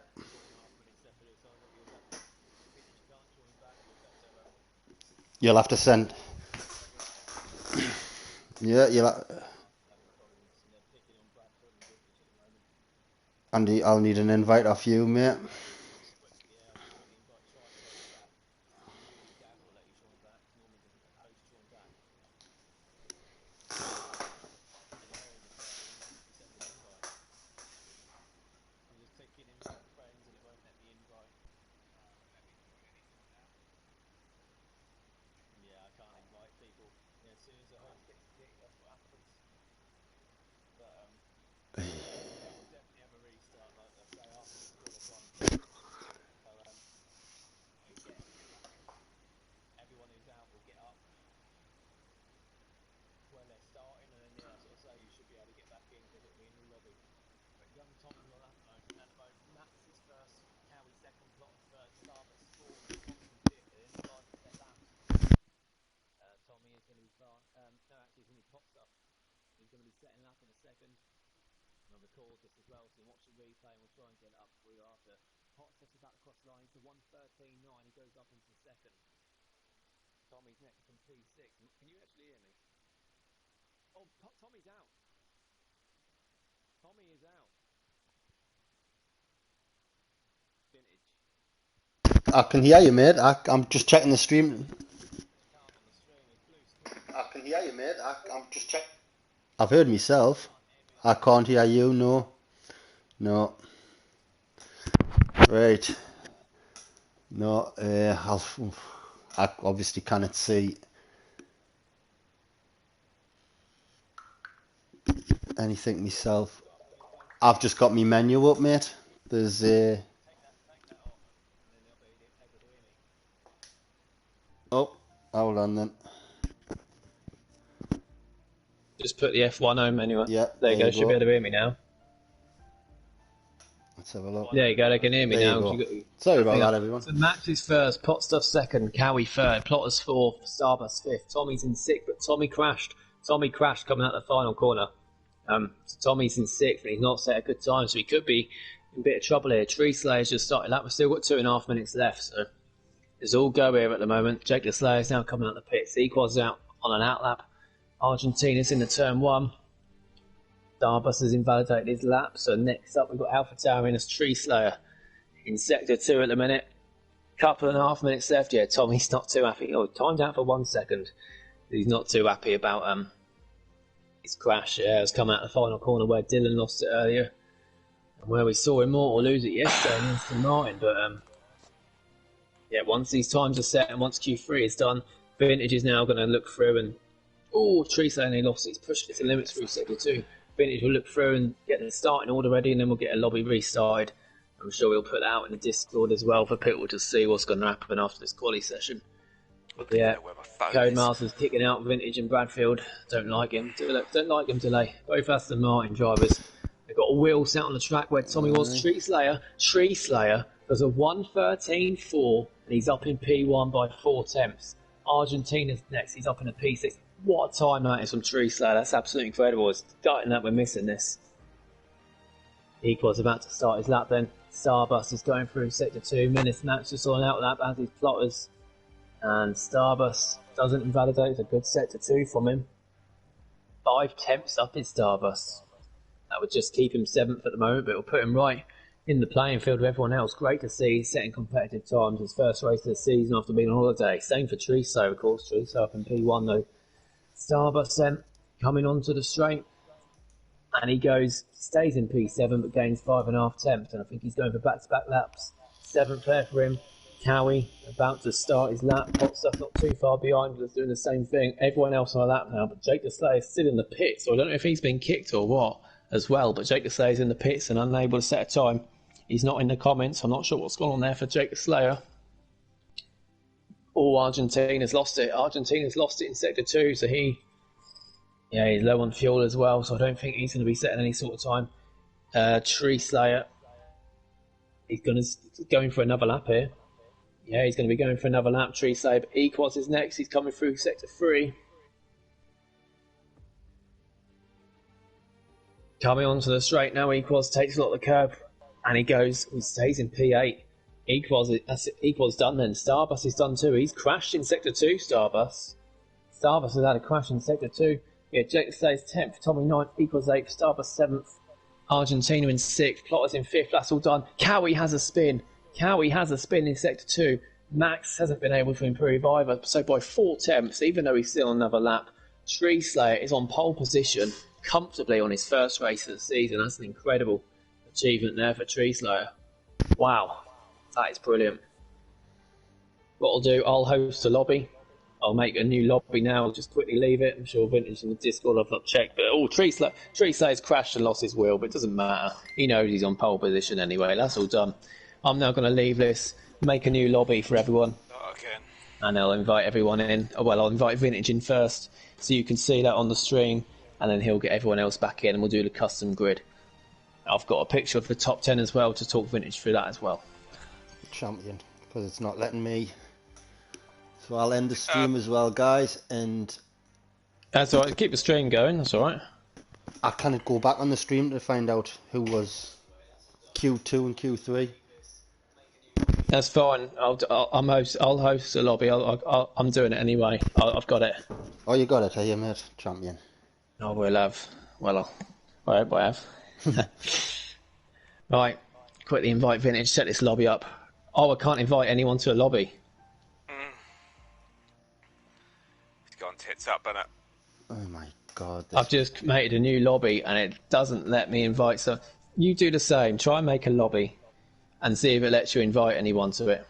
You'll have to send. Yeah, Andy, I'll need an invite off you, mate. I can hear you, mate. I'm just checking the stream. I can hear you, mate. I'm just checking. I've heard myself. I can't hear you, no. No. Right. No, I obviously cannot see anything myself. I've just got my menu up, mate. There's Oh, hold on then. Just put the F1 home anyway. Yeah, There you go. Should be able to hear me now. Let's have a look. There you go. They can hear me There now. you go. Sorry about that, everyone. So Max is first, Potstuff second, Cowie third, Plotters fourth, Starbus fifth. Tommy's in sixth, but Tommy crashed. Tommy crashed coming out the final corner. So Tommy's in sixth, and he's not set a good time, so he could be in a bit of trouble here. Tree Slayer's just started lap. We've still got 2.5 minutes left, so it's all go here at the moment. Jake the Slayer's now coming out the pits. Equals out on an outlap. Argentina's in the turn one. Starbus has invalidated his lap, so next up we've got Alpha Tauri as Tree Slayer in sector 2 at the minute. Couple and a half minutes left. Yeah, Tommy's not too happy. Oh, timed out for 1 second. He's not too happy about his crash. Yeah, has come out the final corner where Dylan lost it earlier, and where we saw Immortal lose it yesterday in Aston Martin. But yeah, once these times are set and once Q3 is done, Vintage is now going to look through and Tree Slayer nearly lost it. He's pushed it to limits through sector 2. Vintage will look through and get the starting order ready, and then we'll get a lobby restarted. I'm sure we'll put that out in the Discord as well for people to see what's going to happen after this quali session. But yeah, Codemasters kicking out Vintage and Bradfield. Don't like him. Don't like him delay. Both Aston Martin drivers. They've got a wheel set on the track where Tommy was. Tree Slayer does a 1:13.4, and he's up in P1 by 4 tenths. Argentina's next. He's up in a P6. What a time that is from Tree Slayer. That's absolutely incredible. It's gutting that we're missing this. Equals about to start his lap then. Starbus is going through sector 2. Menace Max just on out lap as his Plotters And Starbus doesn't invalidate. It's a good sector 2 from him. 5 temps up in Starbus. That would just keep him 7th at the moment, but it'll put him right in the playing field with everyone else. Great to see. He's setting competitive times. His first race of the season after being on holiday. Same for Treeso, of course. Treeso up in P1 though. Starbus then coming onto the straight. And he stays in P7 but gains 5.5 temps. And I think he's going for back-to-back laps. 7th there for him. Cowie about to start his lap. Potstuff not too far behind, but doing the same thing. Everyone else on a lap now, but Jake the Slayer is still in the pits. So I don't know if he's been kicked or what as well, but Jake the Slayer is in the pits and unable to set a time. He's not in the comments. I'm not sure what's gone on there for Jake the Slayer. Oh, Argentina's lost it. Argentina's lost it in Sector 2, so he's low on fuel as well, so I don't think he's going to be setting any sort of time. Tree Slayer, he's going for another lap here. Yeah, he's going to be going for another lap. Tree Slayer, but Equaz is next. He's coming through Sector 3. Coming onto the straight now, Equaz takes a lot of the curb, and he stays in P8. Equaz done then. Starbus is done too. He's crashed in Sector 2, Starbus. Starbus has had a crash in Sector 2. Yeah, Jake stays 10th, Tommy 9th, Equaz 8th, Starbus 7th, Argentina in 6th, Plotter's in 5th, that's all done. Cowie has a spin. Cowie has a spin in Sector 2. Max hasn't been able to improve either, so by 4 temps, even though he's still on another lap, Tree Slayer is on pole position comfortably on his first race of the season. That's an incredible achievement there for Tree Slayer. Wow, that is brilliant. What I'll do, I'll host a lobby. I'll make a new lobby now. I'll just quickly leave it. I'm sure Vintage in the Discord I've not checked. But Tree Slayer's crashed and lost his wheel, but it doesn't matter. He knows he's on pole position anyway. That's all done. I'm now going to leave this, make a new lobby for everyone. Again. And I'll invite everyone in. Well, I'll invite Vintage in first, so you can see that on the stream. And then he'll get everyone else back in, and we'll do the custom grid. I've got a picture of the top 10 as well to talk Vintage through that as well. Champion, because it's not letting me. So I'll end the stream as well, guys, and that's alright. Keep the stream going. That's alright. I kind of go back on the stream to find out who was Q2 and Q3. That's fine. I'll host a lobby. I'm doing it anyway. I've got it. Oh, you got it, are you, mate? Champion. I will have. Well, I hope I have. Right. Quickly invite Vintage. Set this lobby up. Oh, I can't invite anyone to a lobby. It's gone tits up, hasn't it? Oh my god. I've just made a new lobby and it doesn't let me invite. So you do the same. Try and make a lobby and see if it lets you invite anyone to it.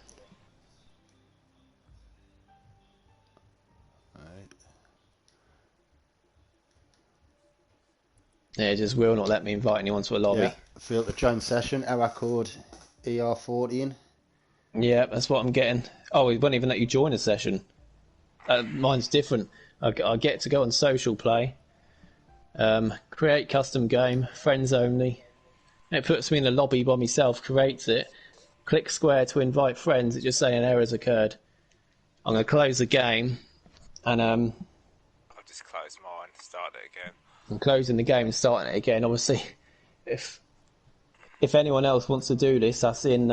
Yeah, it just will not let me invite anyone to a lobby. Yeah, failed to join session, error code ER14. Yeah, that's what I'm getting. Oh, it won't even let you join a session. Mine's different. I get to go on social play, create custom game, friends only. It puts me in the lobby by myself, creates it, click square to invite friends, it just saying an error's occurred. I'm going to close the game, and I've just closed mine, start it again. I'm closing the game and starting it again. Obviously, if anyone else wants to do this, that's in